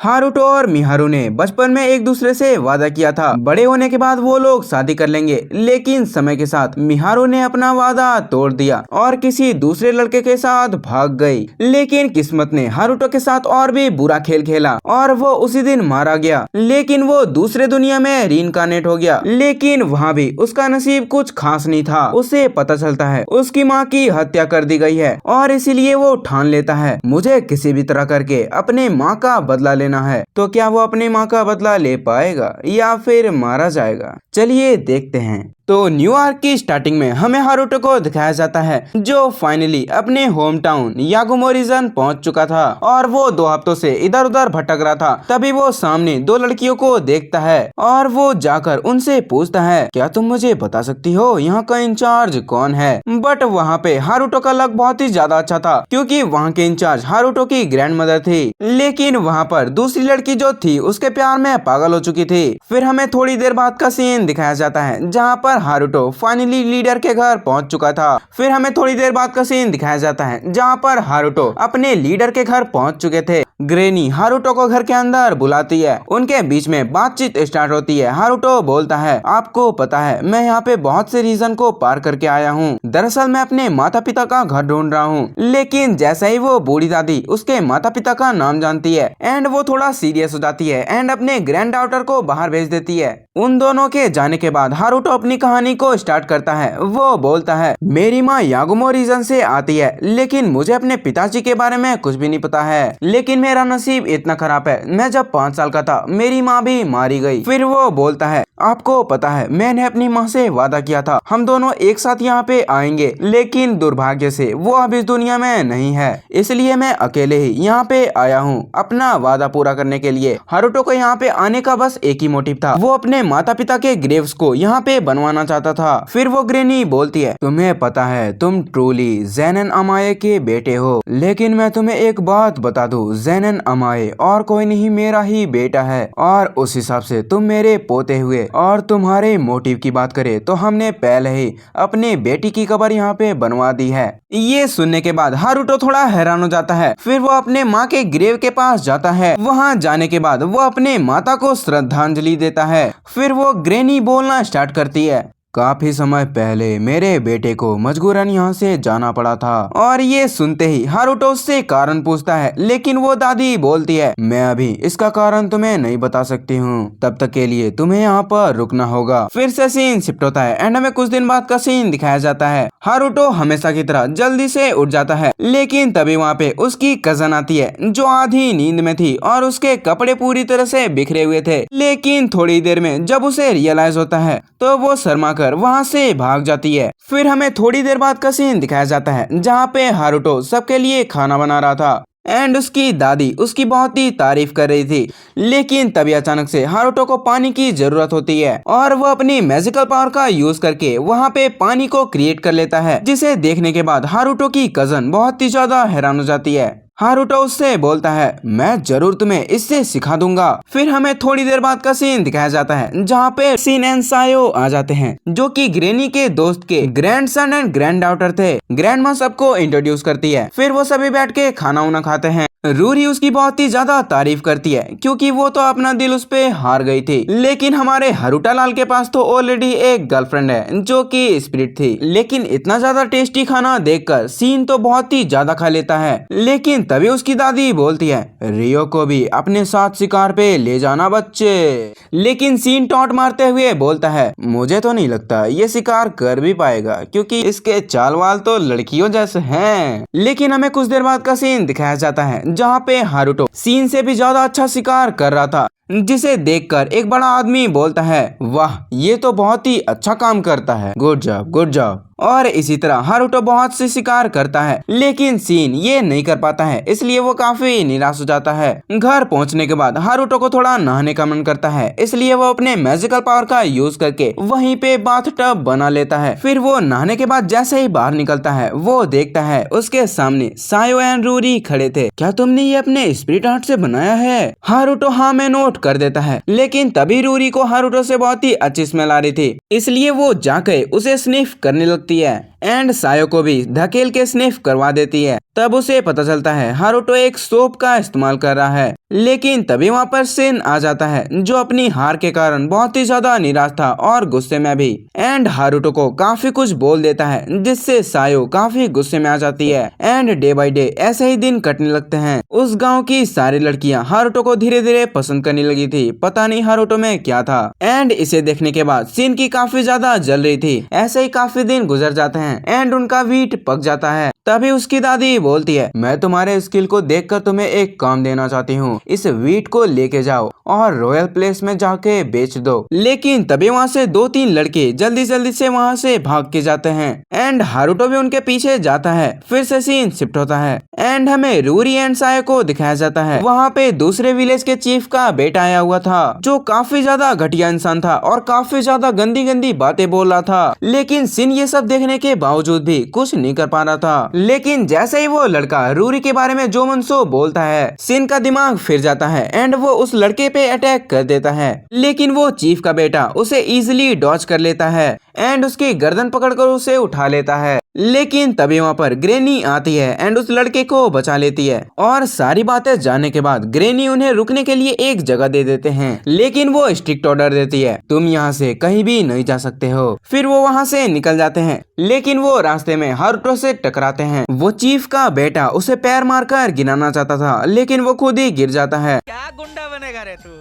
Haruto और मिहारू ने बचपन में एक दूसरे से वादा किया था बड़े होने के बाद वो लोग शादी कर लेंगे, लेकिन समय के साथ मिहारू ने अपना वादा तोड़ दिया और किसी दूसरे लड़के के साथ भाग गई। लेकिन किस्मत ने हारुतो के साथ और भी बुरा खेल खेला और वो उसी दिन मारा गया। लेकिन वो दूसरे दुनिया में रीइंकार्नेट हो गया, लेकिन वहाँ भी उसका नसीब कुछ खास नहीं था। उसे पता चलता है उसकी माँ की हत्या कर दी गई है और इसीलिए वो ठान लेता है मुझे किसी भी तरह करके अपने माँ का बदला लेना है। तो क्या वो अपनी माँ का बदला ले पाएगा या फिर मारा जाएगा? चलिए देखते हैं। तो न्यू आर्क की स्टार्टिंग में हमें हारुतो को दिखाया जाता है जो फाइनली अपने होम टाउन यागुमो रीजन पहुंच चुका था और वो 2 हफ्तों से इधर उधर भटक रहा था। तभी वो सामने 2 लड़कियों को देखता है और वो जाकर उनसे पूछता है क्या तुम मुझे बता सकती हो यहाँ का इंचार्ज कौन है? बट वहाँ पे हारुतो का लक बहुत ही ज्यादा अच्छा था क्योंकि वहाँ के इंचार्ज हारुतो की ग्रैंड मदर थी। लेकिन वहाँ पर दूसरी लड़की जो थी उसके प्यार में पागल हो चुकी थी। फिर हमें थोड़ी देर बाद का सीन दिखाया जाता है जहाँ पर हारुतो फाइनली लीडर के घर पहुंच चुका था। फिर हमें थोड़ी देर बाद का सीन दिखाया जाता है जहाँ पर हारुतो अपने लीडर के घर पहुंच चुके थे। ग्रेनी हारुतो को घर के अंदर बुलाती है, उनके बीच में बातचीत स्टार्ट होती है। हारुतो बोलता है आपको पता है मैं यहाँ पे बहुत से रीजन को पार करके आया हूँ। दरअसल मैं अपने माता पिता का घर ढूंढ रहा हूँ। लेकिन जैसे ही वो बूढ़ी दादी उसके माता पिता का नाम जानती है एंड वो थोड़ा सीरियस हो जाती है एंड अपने ग्रैंड डॉटर को बाहर भेज देती है। उन दोनों के जाने के बाद हारुतो अपनी कहानी को स्टार्ट करता है। वो बोलता है मेरी माँ यागुमो रीजन से आती है लेकिन मुझे अपने पिताजी के बारे में कुछ भी नहीं पता है। लेकिन मेरा नसीब इतना खराब है मैं जब 5 साल का था मेरी माँ भी मारी गई। फिर वो बोलता है आपको पता है मैंने अपनी माँ से वादा किया था हम दोनों एक साथ यहाँ पे आएंगे, लेकिन दुर्भाग्य से वो अब इस दुनिया में नहीं है, इसलिए मैं अकेले ही यहाँ पे आया हूँ अपना वादा पूरा करने के लिए। हारुतो को यहाँ पे आने का बस एक ही मोटिव था, वो अपने माता पिता के ग्रेव्स को यहाँ पे बनवाना चाहता था। फिर वो ग्रेनी बोलती है तुम्हें पता है तुम ट्रूली ज़ेनन अमाए के बेटे हो, लेकिन मैं तुम्हें एक बात बता दूं ज़ेनन अमाए और कोई नहीं मेरा ही बेटा है और उस हिसाब से तुम मेरे पोते हुए। और तुम्हारे मोटिव की बात करें तो हमने पहले ही अपने बेटी की कब्र यहाँ पे बनवा दी है। ये सुनने के बाद हारुतो थोड़ा हैरान हो जाता है। फिर वो अपने माँ के ग्रेव के पास जाता है। वहाँ जाने के बाद वो अपने माता को श्रद्धांजलि देता है। फिर वो ग्रेनी बोलना स्टार्ट करती है काफी समय पहले मेरे बेटे को मजबूरन यहाँ से जाना पड़ा था। और ये सुनते ही हारुतो उससे कारण पूछता है, लेकिन वो दादी बोलती है मैं अभी इसका कारण तुम्हें नहीं बता सकती हूँ, तब तक के लिए तुम्हें यहाँ पर रुकना होगा। फिर से सीन शिफ्ट होता है एंड हमें कुछ दिन बाद का सीन दिखाया जाता है। हारुतो हमेशा की तरह जल्दी से उठ जाता है, लेकिन तभी वहाँ पे उसकी कजन आती है जो आधी नींद में थी और उसके कपड़े पूरी तरह से बिखरे हुए थे। लेकिन थोड़ी देर में जब उसे रियलाइज होता है तो वो शर्मा कर वहाँ से भाग जाती है। फिर हमें थोड़ी देर बाद का सीन दिखाया जाता है जहाँ पे हारुतो सबके लिए खाना बना रहा था एंड उसकी दादी उसकी बहुत ही तारीफ कर रही थी। लेकिन तभी अचानक से हारुतो को पानी की जरूरत होती है और वो अपनी मैजिकल पावर का यूज करके वहाँ पे पानी को क्रिएट कर लेता है, जिसे देखने के बाद हारुतो की कजन बहुत ही ज्यादा हैरान हो जाती है। हारुतो उससे बोलता है मैं जरूर तुम्हें इससे सिखा दूंगा। फिर हमें थोड़ी देर बाद का सीन दिखाया जाता है जहाँ पे सिन एंड सायो आ जाते हैं जो कि ग्रेनी के दोस्त के grand son and grand daughter थे। ग्रैंड माँ सबको इंट्रोड्यूस करती है। फिर वो सभी बैठ के खाना उना खाते हैं। रूरी उसकी बहुत ही ज्यादा तारीफ करती है क्योंकि वो तो अपना दिल उस पे हार गई थी। लेकिन हमारे हारुतो लाल के पास तो ऑलरेडी एक गर्लफ्रेंड है जो कि स्पिरिट थी। लेकिन इतना ज्यादा टेस्टी खाना देखकर सीन तो बहुत ही ज्यादा खा लेता है। लेकिन तभी उसकी दादी बोलती है रियो को भी अपने साथ शिकार पे ले जाना बच्चे। लेकिन सीन टॉन्ट मारते हुए बोलता है मुझे तो नहीं लगता ये शिकार कर भी पाएगा क्योंकि इसके चाल वाल तो लड़कियों जैसे हैं। लेकिन हमें कुछ देर बाद का सीन दिखाया जाता है जहाँ पे हारुतो सीन से भी ज्यादा अच्छा शिकार कर रहा था, जिसे देखकर एक बड़ा आदमी बोलता है वाह ये तो बहुत ही अच्छा काम करता है, गुड जॉब गुड जॉब। और इसी तरह हारुतो बहुत से शिकार करता है, लेकिन सीन ये नहीं कर पाता है, इसलिए वो काफी निराश हो जाता है। घर पहुंचने के बाद हारुतो को थोड़ा नहाने का मन करता है, इसलिए वो अपने मैजिकल पावर का यूज करके वहीं पे बाथ टब बना लेता है। फिर वो नहाने के बाद जैसे ही बाहर निकलता है वो देखता है उसके सामने सायो एंड रूरी खड़े थे। क्या तुमने ये अपने स्पिरिट आर्ट से बनाया है? हारुतो हाँ में नोट कर देता है। लेकिन तभी रूरी को हारुतो से बहुत ही अच्छी स्मेल आ रही थी, इसलिए वो जाकर उसे स्निफ करने लगती है एंड सायो को भी धकेल के स्निफ करवा देती है। तब उसे पता चलता है हारुतो एक सोप का इस्तेमाल कर रहा है। लेकिन तभी वहाँ पर सिन आ जाता है जो अपनी हार के कारण बहुत ही ज्यादा निराश था और गुस्से में भी। एंड हारुतो को काफी कुछ बोल देता है जिससे सायो काफी गुस्से में आ जाती है। एंड डे बाय डे ऐसे ही दिन कटने लगते हैं। उस गांव की सारी लड़कियां हारुतो को धीरे धीरे पसंद करने लगी थी। पता नहीं हारुतो में क्या था। एंड इसे देखने के बाद सिन की काफी ज्यादा जल रही थी। ऐसे ही काफी दिन गुजर जाते हैं एंड उनका वीट पक जाता है। तभी उसकी दादी बोलती है, मैं तुम्हारे स्किल को देखकर तुम्हें एक काम देना चाहती हूँ। इस वीट को लेके जाओ और रॉयल प्लेस में जाके बेच दो। लेकिन तभी वहाँ से 2-3 लड़के जल्दी जल्दी से वहाँ से भाग के जाते हैं। एंड हारुतो भी उनके पीछे जाता है। फिर से सीन शिफ्ट होता है एंड हमें रूरी एंड सायो को दिखाया जाता है। वहाँ पे दूसरे विलेज के चीफ का बेटा आया हुआ था जो काफी ज्यादा घटिया इंसान था और काफी ज्यादा गंदी गंदी बातें बोल रहा था। लेकिन सिन ये सब देखने के बावजूद भी कुछ नहीं कर पा रहा था। लेकिन जैसे ही वो लड़का रूरी के बारे में जो मन सो बोलता है, सिन का दिमाग फिर जाता है एंड वो उस लड़के पे अटैक कर देता है। लेकिन वो चीफ का बेटा उसे इजीली डॉज कर लेता है एंड उसकी गर्दन पकड़कर उसे उठा लेता है। लेकिन तभी वहाँ पर ग्रेनी आती है एंड उस लड़के को बचा लेती है। और सारी बातें जानने के बाद ग्रेनी उन्हें रुकने के लिए एक जगह दे देते हैं। लेकिन वो स्ट्रिक्ट ऑर्डर देती है, तुम यहाँ से कहीं भी नहीं जा सकते हो। फिर वो वहाँ से निकल जाते हैं। लेकिन वो रास्ते में हारुतो से टकराते हैं। वो चीफ का बेटा उसे पैर मारकर गिराना चाहता था लेकिन वो खुद ही गिर जाता है। क्या गुंडा बनेगा रे तू।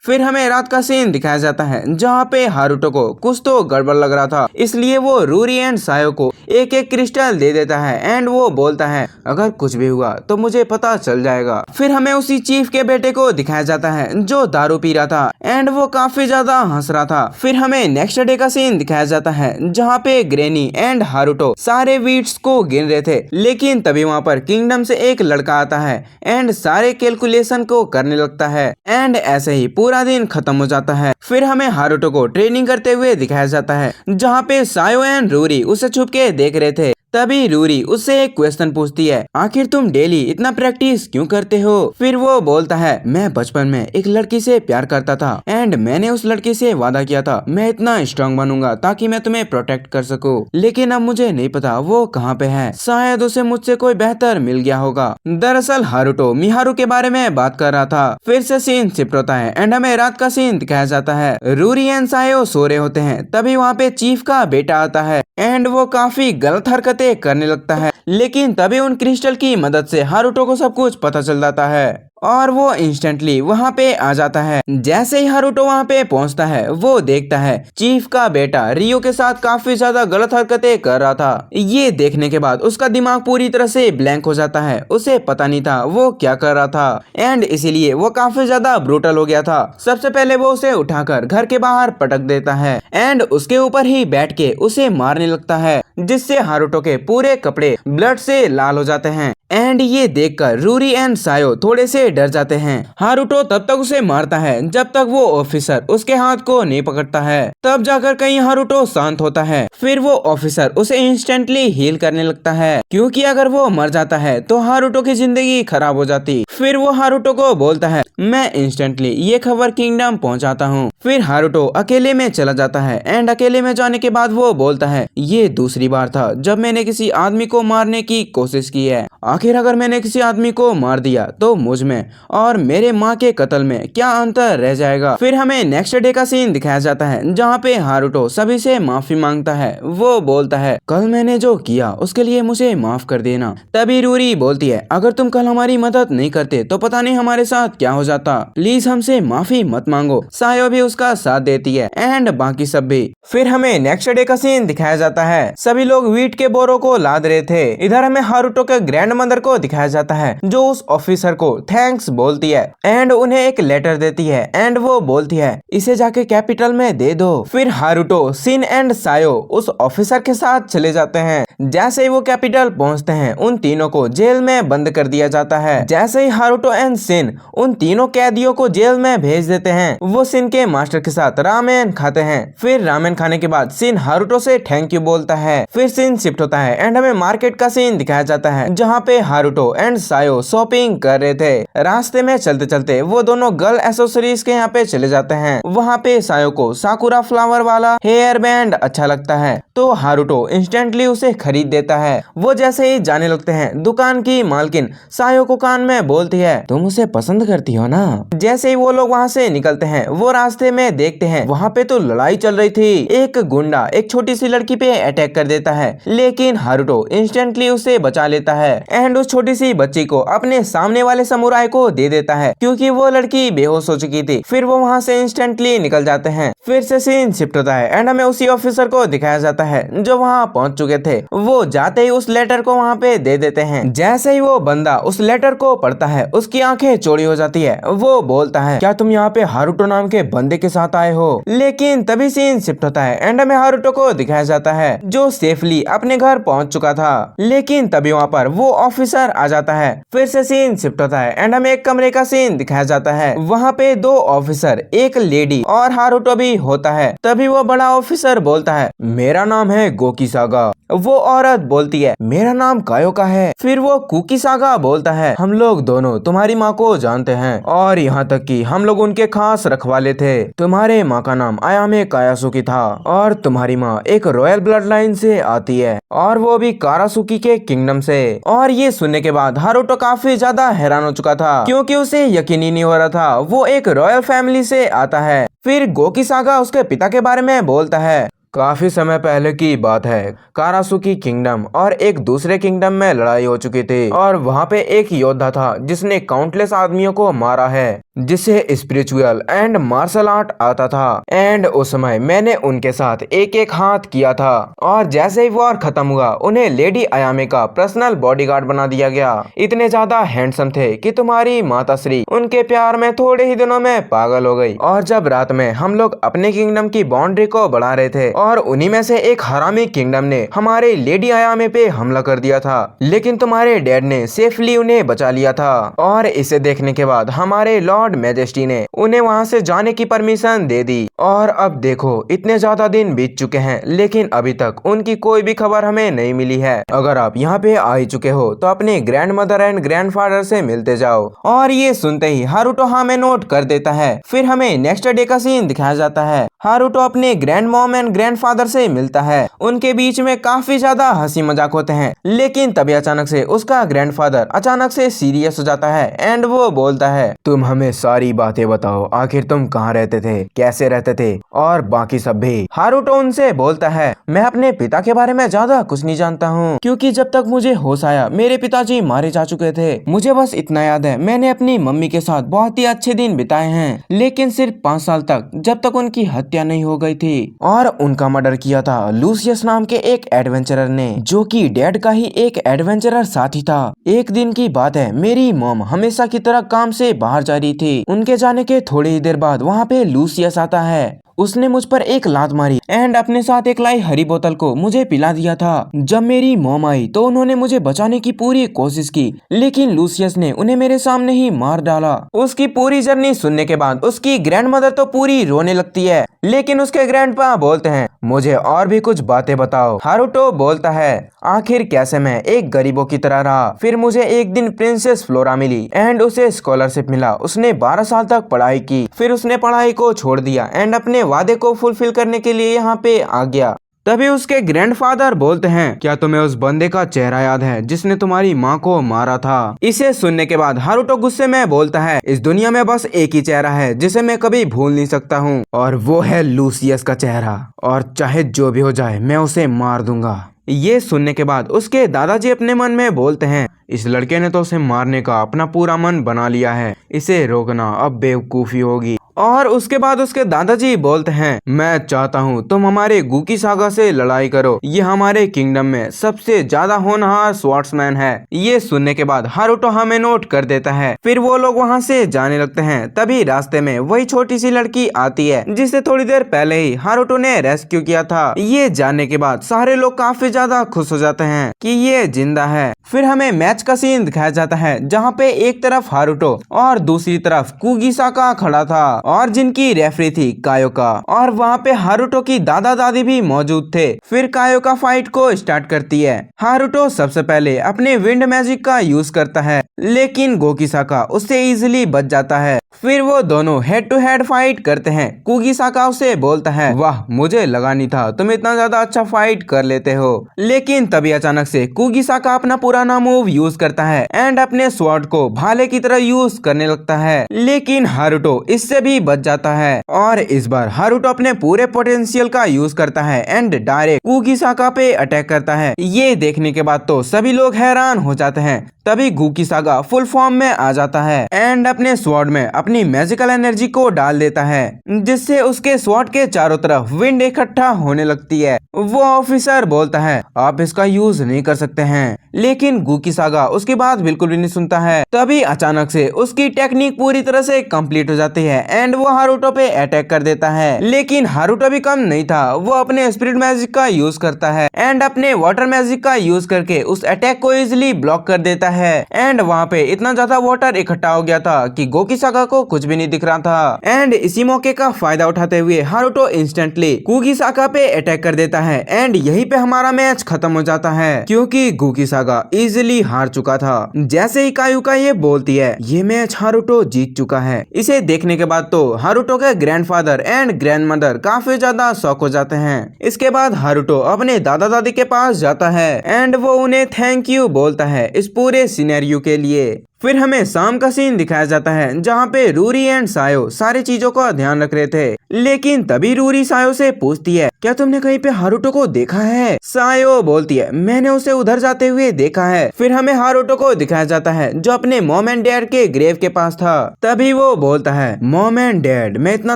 फिर हमें रात का सीन दिखाया जाता है जहाँ पे हारुतो को कुछ तो गड़बड़ लग रहा था। इसलिए वो रूरी एंड सायो को एक एक क्रिस्टल दे देता है एंड वो बोलता है अगर कुछ भी हुआ तो मुझे पता चल जाएगा। फिर हमें उसी चीफ के बेटे को दिखाया जाता है जो दारू पी रहा था एंड वो काफी ज्यादा हंस रहा था। फिर हमें नेक्स्ट डे का सीन दिखाया जाता है जहाँ पे ग्रेनी एंड हारुतो सारे वीट्स को गिन रहे थे। लेकिन तभी वहाँ पर किंगडम से एक लड़का आता है एंड सारे कैलकुलेशन को करने लगता है एंड ऐसे ही पूरा दिन खत्म हो जाता है। फिर हमें हारुतो को ट्रेनिंग करते हुए दिखाया जाता है जहाँ पे सायो एंड रूरी उसे छुप के देख रहे थे। तभी रूरी उससे एक क्वेश्चन पूछती है, आखिर तुम डेली इतना प्रैक्टिस क्यों करते हो? फिर वो बोलता है, मैं बचपन में एक लड़की से प्यार करता था एंड मैंने उस लड़की से वादा किया था मैं इतना स्ट्रांग बनूंगा ताकि मैं तुम्हें प्रोटेक्ट कर सकूं। लेकिन अब मुझे नहीं पता वो कहाँ पे है। शायद उसे मुझसे कोई बेहतर मिल गया होगा। दरअसल हारुतो मिहारू के बारे में बात कर रहा था। फिर से सीन शिफ्ट होता है एंड हमें रात का सीन दिखाया जाता है। रूरी एंड सायो सो रहे होते हैं। तभी वहाँ पे चीफ का बेटा आता है एंड वो काफी गलत हरकतें करने लगता है। लेकिन तभी उन क्रिस्टल की मदद से हारुतो को सब कुछ पता चल जाता है और वो इंस्टेंटली वहाँ पे आ जाता है। जैसे ही हारुतो वहाँ पे पहुँचता है वो देखता है चीफ का बेटा रियो के साथ काफी ज्यादा गलत हरकतें कर रहा था। ये देखने के बाद उसका दिमाग पूरी तरह से ब्लैंक हो जाता है। उसे पता नहीं था वो क्या कर रहा था एंड इसीलिए वो काफी ज्यादा ब्रूटल हो गया था। सबसे पहले वो उसे उठाकर घर के बाहर पटक देता है एंड उसके ऊपर ही बैठ के उसे मारने लगता है जिससे हारुतो के पूरे कपड़े ब्लड से लाल हो जाते हैं। एंड ये देखकर रूरी एंड सायो थोड़े से डर जाते हैं। हारुतो तब तक उसे मारता है जब तक वो ऑफिसर उसके हाथ को नहीं पकड़ता है। तब जाकर कहीं हारुतो शांत होता है। फिर वो ऑफिसर उसे इंस्टेंटली हील करने लगता है क्योंकि अगर वो मर जाता है तो हारुतो की जिंदगी खराब हो जाती। फिर वो हारुतो को बोलता है, मैं इंस्टेंटली ये खबर किंगडम पहुंचाता हूँ। फिर हारुतो अकेले में चला जाता है एंड अकेले में जाने के बाद वो बोलता है, ये दूसरी बार था जब मैंने किसी आदमी को मारने की कोशिश की है। आखिर अगर मैंने किसी आदमी को मार दिया तो मुझ में और मेरे माँ के कत्ल में क्या अंतर रह जाएगा। फिर हमें नेक्स्ट डे का सीन दिखाया जाता है जहाँ पे हारुतो सभी से माफी मांगता है। वो बोलता है, कल मैंने जो किया उसके लिए मुझे माफ कर देना। तभी रूरी बोलती है, अगर तुम कल हमारी मदद नहीं करते तो पता नहीं हमारे साथ क्या हो जाता। प्लीज हमसे माफी मत मांगो। सायो भी उसका साथ देती है एंड बाकी सब भी। फिर हमें नेक्स्ट डे का सीन दिखाया जाता है। सभी लोग वीट के बोरों को लाद रहे थे। इधर हमें हारुतो के ग्रैंड मदर को दिखाया जाता है जो उस ऑफिसर को थैंक्स बोलती है एंड उन्हें एक लेटर देती है एंड वो बोलती है, इसे जाके कैपिटल में दे दो। फिर हारुतो, सिन एंड सायो उस ऑफिसर के साथ चले जाते हैं। जैसे ही वो कैपिटल पहुंचते हैं उन तीनों को जेल में बंद कर दिया जाता है। जैसे ही हारुतो एंड सिन उन तीनों कैदियों को जेल में भेज देते हैं, वो सिन के मास्टर के साथ रामेन खाते हैं। फिर रामेन खाने के बाद सिन हारुतो से थैंक यू बोलता है। फिर सीन शिफ्ट होता है एंड हमें मार्केट का सीन दिखाया जाता है जहाँ पे हारुतो एंड सायो शॉपिंग कर रहे थे। रास्ते में चलते चलते वो दोनों गर्ल एसेसरीज के यहाँ पे चले जाते हैं। वहाँ पे सायो को साकुरा फ्लावर वाला हेयर बैंड अच्छा लगता है तो हारुतो इंस्टेंटली उसे खरीद देता है। वो जैसे ही जाने लगते हैं दुकान की मालकिन सायो को कान में बोलती है, तुम उसे पसंद करती हो ना। जैसे ही वो लोग वहाँ से निकलते हैं वो रास्ते में देखते हैं वहाँ पे तो लड़ाई चल रही थी। एक गुंडा एक छोटी सी लड़की पे अटैक कर देता है लेकिन हारुतो इंस्टेंटली उसे बचा लेता है एंड उस छोटी सी बच्ची को अपने सामने वाले समुराई को दे देता है क्योंकि वो लड़की बेहोश हो चुकी थी। फिर वो वहाँ से इंस्टेंटली निकल जाते हैं। फिर से सीन शिफ्ट होता है एंड हमें उसी ऑफिसर को दिखाया जाता है जो वहाँ पहुँच चुके थे। वो जाते ही उस लेटर को वहाँ पे दे देते हैं। जैसे ही वो बंदा उस लेटर को पढ़ता है उसकी आंखें चौड़ी हो जाती है। वो बोलता है, क्या तुम यहाँ पे हारुतो नाम के बंदे के साथ आए हो? लेकिन तभी सीन शिफ्ट होता है एंड हमें हारुतो को दिखाया जाता है जो सेफली अपने घर पहुँच चुका था। लेकिन तभी वहाँ पर वो ऑफिसर आ जाता है। फिर से सीन शिफ्ट होता है एंड हमें एक कमरे का सीन दिखाया जाता है। वहाँ पे दो ऑफिसर, एक लेडी और हारुतो भी होता है। तभी वो बड़ा ऑफिसर बोलता है, मेरा नाम है गोकीसागा। वो औरत बोलती है, मेरा नाम कायोका है। फिर वो कुकीसागा बोलता है, हम लोग दोनों तुम्हारी माँ को जानते हैं और यहाँ तक कि हम लोग उनके खास रखवाले थे। तुम्हारे माँ का नाम आयामे कायासुकी था और तुम्हारी माँ एक रॉयल ब्लड लाइन से आती है और वो भी कारासुकी के किंगडम से। और ये सुनने के बाद हारुतो काफी ज्यादा हैरान हो चुका था क्योंकि उसे यकीन ही नहीं हो रहा था वो एक रॉयल फैमिली से आता है। फिर गोकीसागा उसके पिता के बारे में बोलता है, काफी समय पहले की बात है, कारासुकी किंगडम और एक दूसरे किंगडम में लड़ाई हो चुकी थी और वहाँ पे एक योद्धा था जिसने काउंटलेस आदमियों को मारा है, जिसे स्पिरिचुअल एंड मार्शल आर्ट आता था। एंड उस समय मैंने उनके साथ एक एक हाथ किया था और जैसे ही वॉर खत्म हुआ उन्हें लेडी आयामे का पर्सनल बॉडीगार्ड बना दिया गया। इतने ज्यादा हैंडसम थे कि तुम्हारी माता श्री उनके प्यार में थोड़े ही दिनों में पागल हो गई। और जब रात में हम लोग अपने किंगडम की बाउंड्री को बढ़ा रहे थे और उन्हीं में से एक हरामी किंगडम ने हमारे लेडी आयामे पे हमला कर दिया था, लेकिन तुम्हारे डैड ने सेफली उन्हें बचा लिया था। और इसे देखने के बाद हमारे लॉर्ड मैजेस्टी ने उन्हें वहां से जाने की परमिशन दे दी। और अब देखो इतने ज्यादा दिन बीत चुके हैं लेकिन अभी तक उनकी कोई भी खबर हमें नहीं मिली है। अगर आप यहाँ पे आ ही चुके हो तो अपने grand mother and grand father से मिलते जाओ। और ये सुनते ही हारुतो हाँ में नोट कर देता है। फिर हमें नेक्स्ट डे का सीन दिखाया जाता है। हारुतो अपने grand mom and grand father से मिलता है। उनके बीच में काफी ज्यादा हंसी मजाक होते हैं लेकिन तभी अचानक से उसका ग्रैंड फादर अचानक से सीरियस हो जाता है एंड वो बोलता है, तुम हमें सारी बातें बताओ, आखिर तुम कहाँ रहते थे, कैसे रहते थे और बाकी सब भी। हारुतो उनसे बोलता है, मैं अपने पिता के बारे में ज्यादा कुछ नहीं जानता हूँ क्योंकि जब तक मुझे होश आया मेरे पिताजी मारे जा चुके थे। मुझे बस इतना याद है मैंने अपनी मम्मी के साथ बहुत ही अच्छे दिन बिताए हैं लेकिन सिर्फ 5 साल तक, जब तक उनकी हत्या नहीं हो गई थी और उनका मर्डर किया था लूसियस नाम के एक एडवेंचरर ने, जो कि डैड का ही एक एडवेंचरर साथी था। एक दिन की बात है, मेरी मॉम हमेशा की तरह काम से बाहर जा रही थी। उनके जाने के थोड़ी ही देर बाद वहाँ पे लूसियस आता है। उसने मुझ पर एक लात मारी एंड अपने साथ एक लाई हरी बोतल को मुझे पिला दिया था। जब मेरी मॉम आई तो उन्होंने मुझे बचाने की पूरी कोशिश की लेकिन लूसियस ने उन्हें मेरे सामने ही मार डाला। उसकी पूरी जर्नी सुनने के बाद उसकी ग्रैंड मदर तो पूरी रोने लगती है लेकिन उसके ग्रैंडपा बोलते हैं, मुझे और भी कुछ बातें बताओ। हारुतो बोलता है, आखिर कैसे मैं एक गरीबों की तरह रहा। फिर मुझे एक दिन प्रिंसेस फ्लोरा मिली एंड उसे स्कॉलरशिप मिला। उसने 12 साल तक पढ़ाई की, फिर उसने पढ़ाई को छोड़ दिया एंड अपने वादे को फुलफिल करने के लिए यहाँ पे आ गया। तभी उसके ग्रैंडफादर बोलते हैं, क्या तुम्हें उस बंदे का चेहरा याद है जिसने तुम्हारी माँ को मारा था? इसे सुनने के बाद हारुतो गुस्से में बोलता है, इस दुनिया में बस एक ही चेहरा है जिसे मैं कभी भूल नहीं सकता हूँ और वो है लूसियस का चेहरा, और चाहे जो भी हो जाए मैं उसे मार दूंगा। ये सुनने के बाद उसके दादाजी अपने मन में बोलते हैं, इस लड़के ने तो उसे मारने का अपना पूरा मन बना लिया है, इसे रोकना अब बेवकूफी होगी। और उसके बाद उसके दादाजी बोलते हैं, मैं चाहता हूँ तुम हमारे गुकीसागा से लड़ाई करो, ये हमारे किंगडम में सबसे ज्यादा होनहार स्वॉर्ड्समैन है। ये सुनने के बाद हारुतो हमें नोट कर देता है। फिर वो लोग वहाँ से जाने लगते हैं। तभी रास्ते में वही छोटी सी लड़की आती है जिसे थोड़ी देर पहले ही हारुतो ने रेस्क्यू किया था। ये जानने के बाद सारे लोग काफी ज्यादा खुश हो जाते हैं कि ये जिंदा है। फिर हमें मैच का सीन दिखाया जाता है जहाँ पे एक तरफ हारुतो और दूसरी तरफ कुकीसागा खड़ा था और जिनकी रेफरी थी कायोका, और वहाँ पे हारुतो की दादा दादी भी मौजूद थे। फिर कायोका फाइट को स्टार्ट करती है। हारुतो सबसे पहले अपने विंड मैजिक का यूज करता है, लेकिन गोकीसाका उससे इजीली बच जाता है। फिर वो दोनों हेड टू हेड फाइट करते हैं। कुगिसाका उसे बोलता है, वाह मुझे लगा नहीं था तुम इतना ज्यादा अच्छा फाइट कर लेते हो। लेकिन तभी अचानक से कुगिसाका अपना पुराना मूव यूज करता है एंड अपने स्वॉर्ड को भाले की तरह यूज करने लगता है, लेकिन हारुतो इससे भी बच जाता है। और इस बार हारुतो अपने पूरे पोटेंशियल का यूज करता है एंड डायरेक्ट कुगिसाका पे अटैक करता है। ये देखने के बाद तो सभी लोग हैरान हो जाते हैं। तभी कुगिसाका फुल फॉर्म में आ जाता है एंड अपने स्वॉर्ड में अपनी मैजिकल एनर्जी को डाल देता है, जिससे उसके स्वॉर्ड के चारों तरफ विंड इकट्ठा होने लगती है। वो ऑफिसर बोलता है, आप इसका यूज नहीं कर सकते हैं, लेकिन कुगिसाका उसकी बात बिल्कुल भी नहीं सुनता है। तभी अचानक से उसकी टेक्निक पूरी तरह से कंप्लीट हो जाती है एंड वो हारुतो पे अटैक कर देता है। लेकिन हारुतो भी कम नहीं था, वो अपने स्पिरिट मैजिक का यूज करता है एंड अपने वाटर मैजिक का यूज करके उस अटैक को इजिली ब्लॉक कर देता है। एंड वहाँ पे इतना ज्यादा वाटर इकट्ठा हो गया था कि गोकीसाका को कुछ भी नहीं दिख रहा था। एंड इसी मौके का फायदा उठाते हुए हारुतो इंस्टेंटली कुगिसाका पे अटैक कर देता है एंड यहीं पे हमारा मैच खत्म हो जाता है, क्योंकि कुगिसाका इजीली हार चुका था। जैसे ही कायुका ये बोलती है, ये मैच हारुतो जीत चुका है। इसे देखने के बाद तो हारुतो के ग्रैंडफादर एंड ग्रैंडमदर काफी ज्यादा शॉक हो जाते हैं। इसके बाद हारुतो अपने दादा दादी के पास जाता है एंड वो उन्हें थैंक यू बोलता है इस पूरे सिनेरियो के लिए। फिर हमें शाम का सीन दिखाया जाता है, जहाँ पे रूरी एंड सायो सारी चीजों का ध्यान रख रहे थे। लेकिन तभी रूरी सायो से पूछती है, क्या तुमने कहीं पे हारुतो को देखा है? सायो बोलती है, मैंने उसे उधर जाते हुए देखा है। फिर हमें हारुतो को दिखाया जाता है, जो अपने मॉम एंड डैड के ग्रेव के पास था। तभी वो बोलता है, मॉम एंड डैड, मैं इतना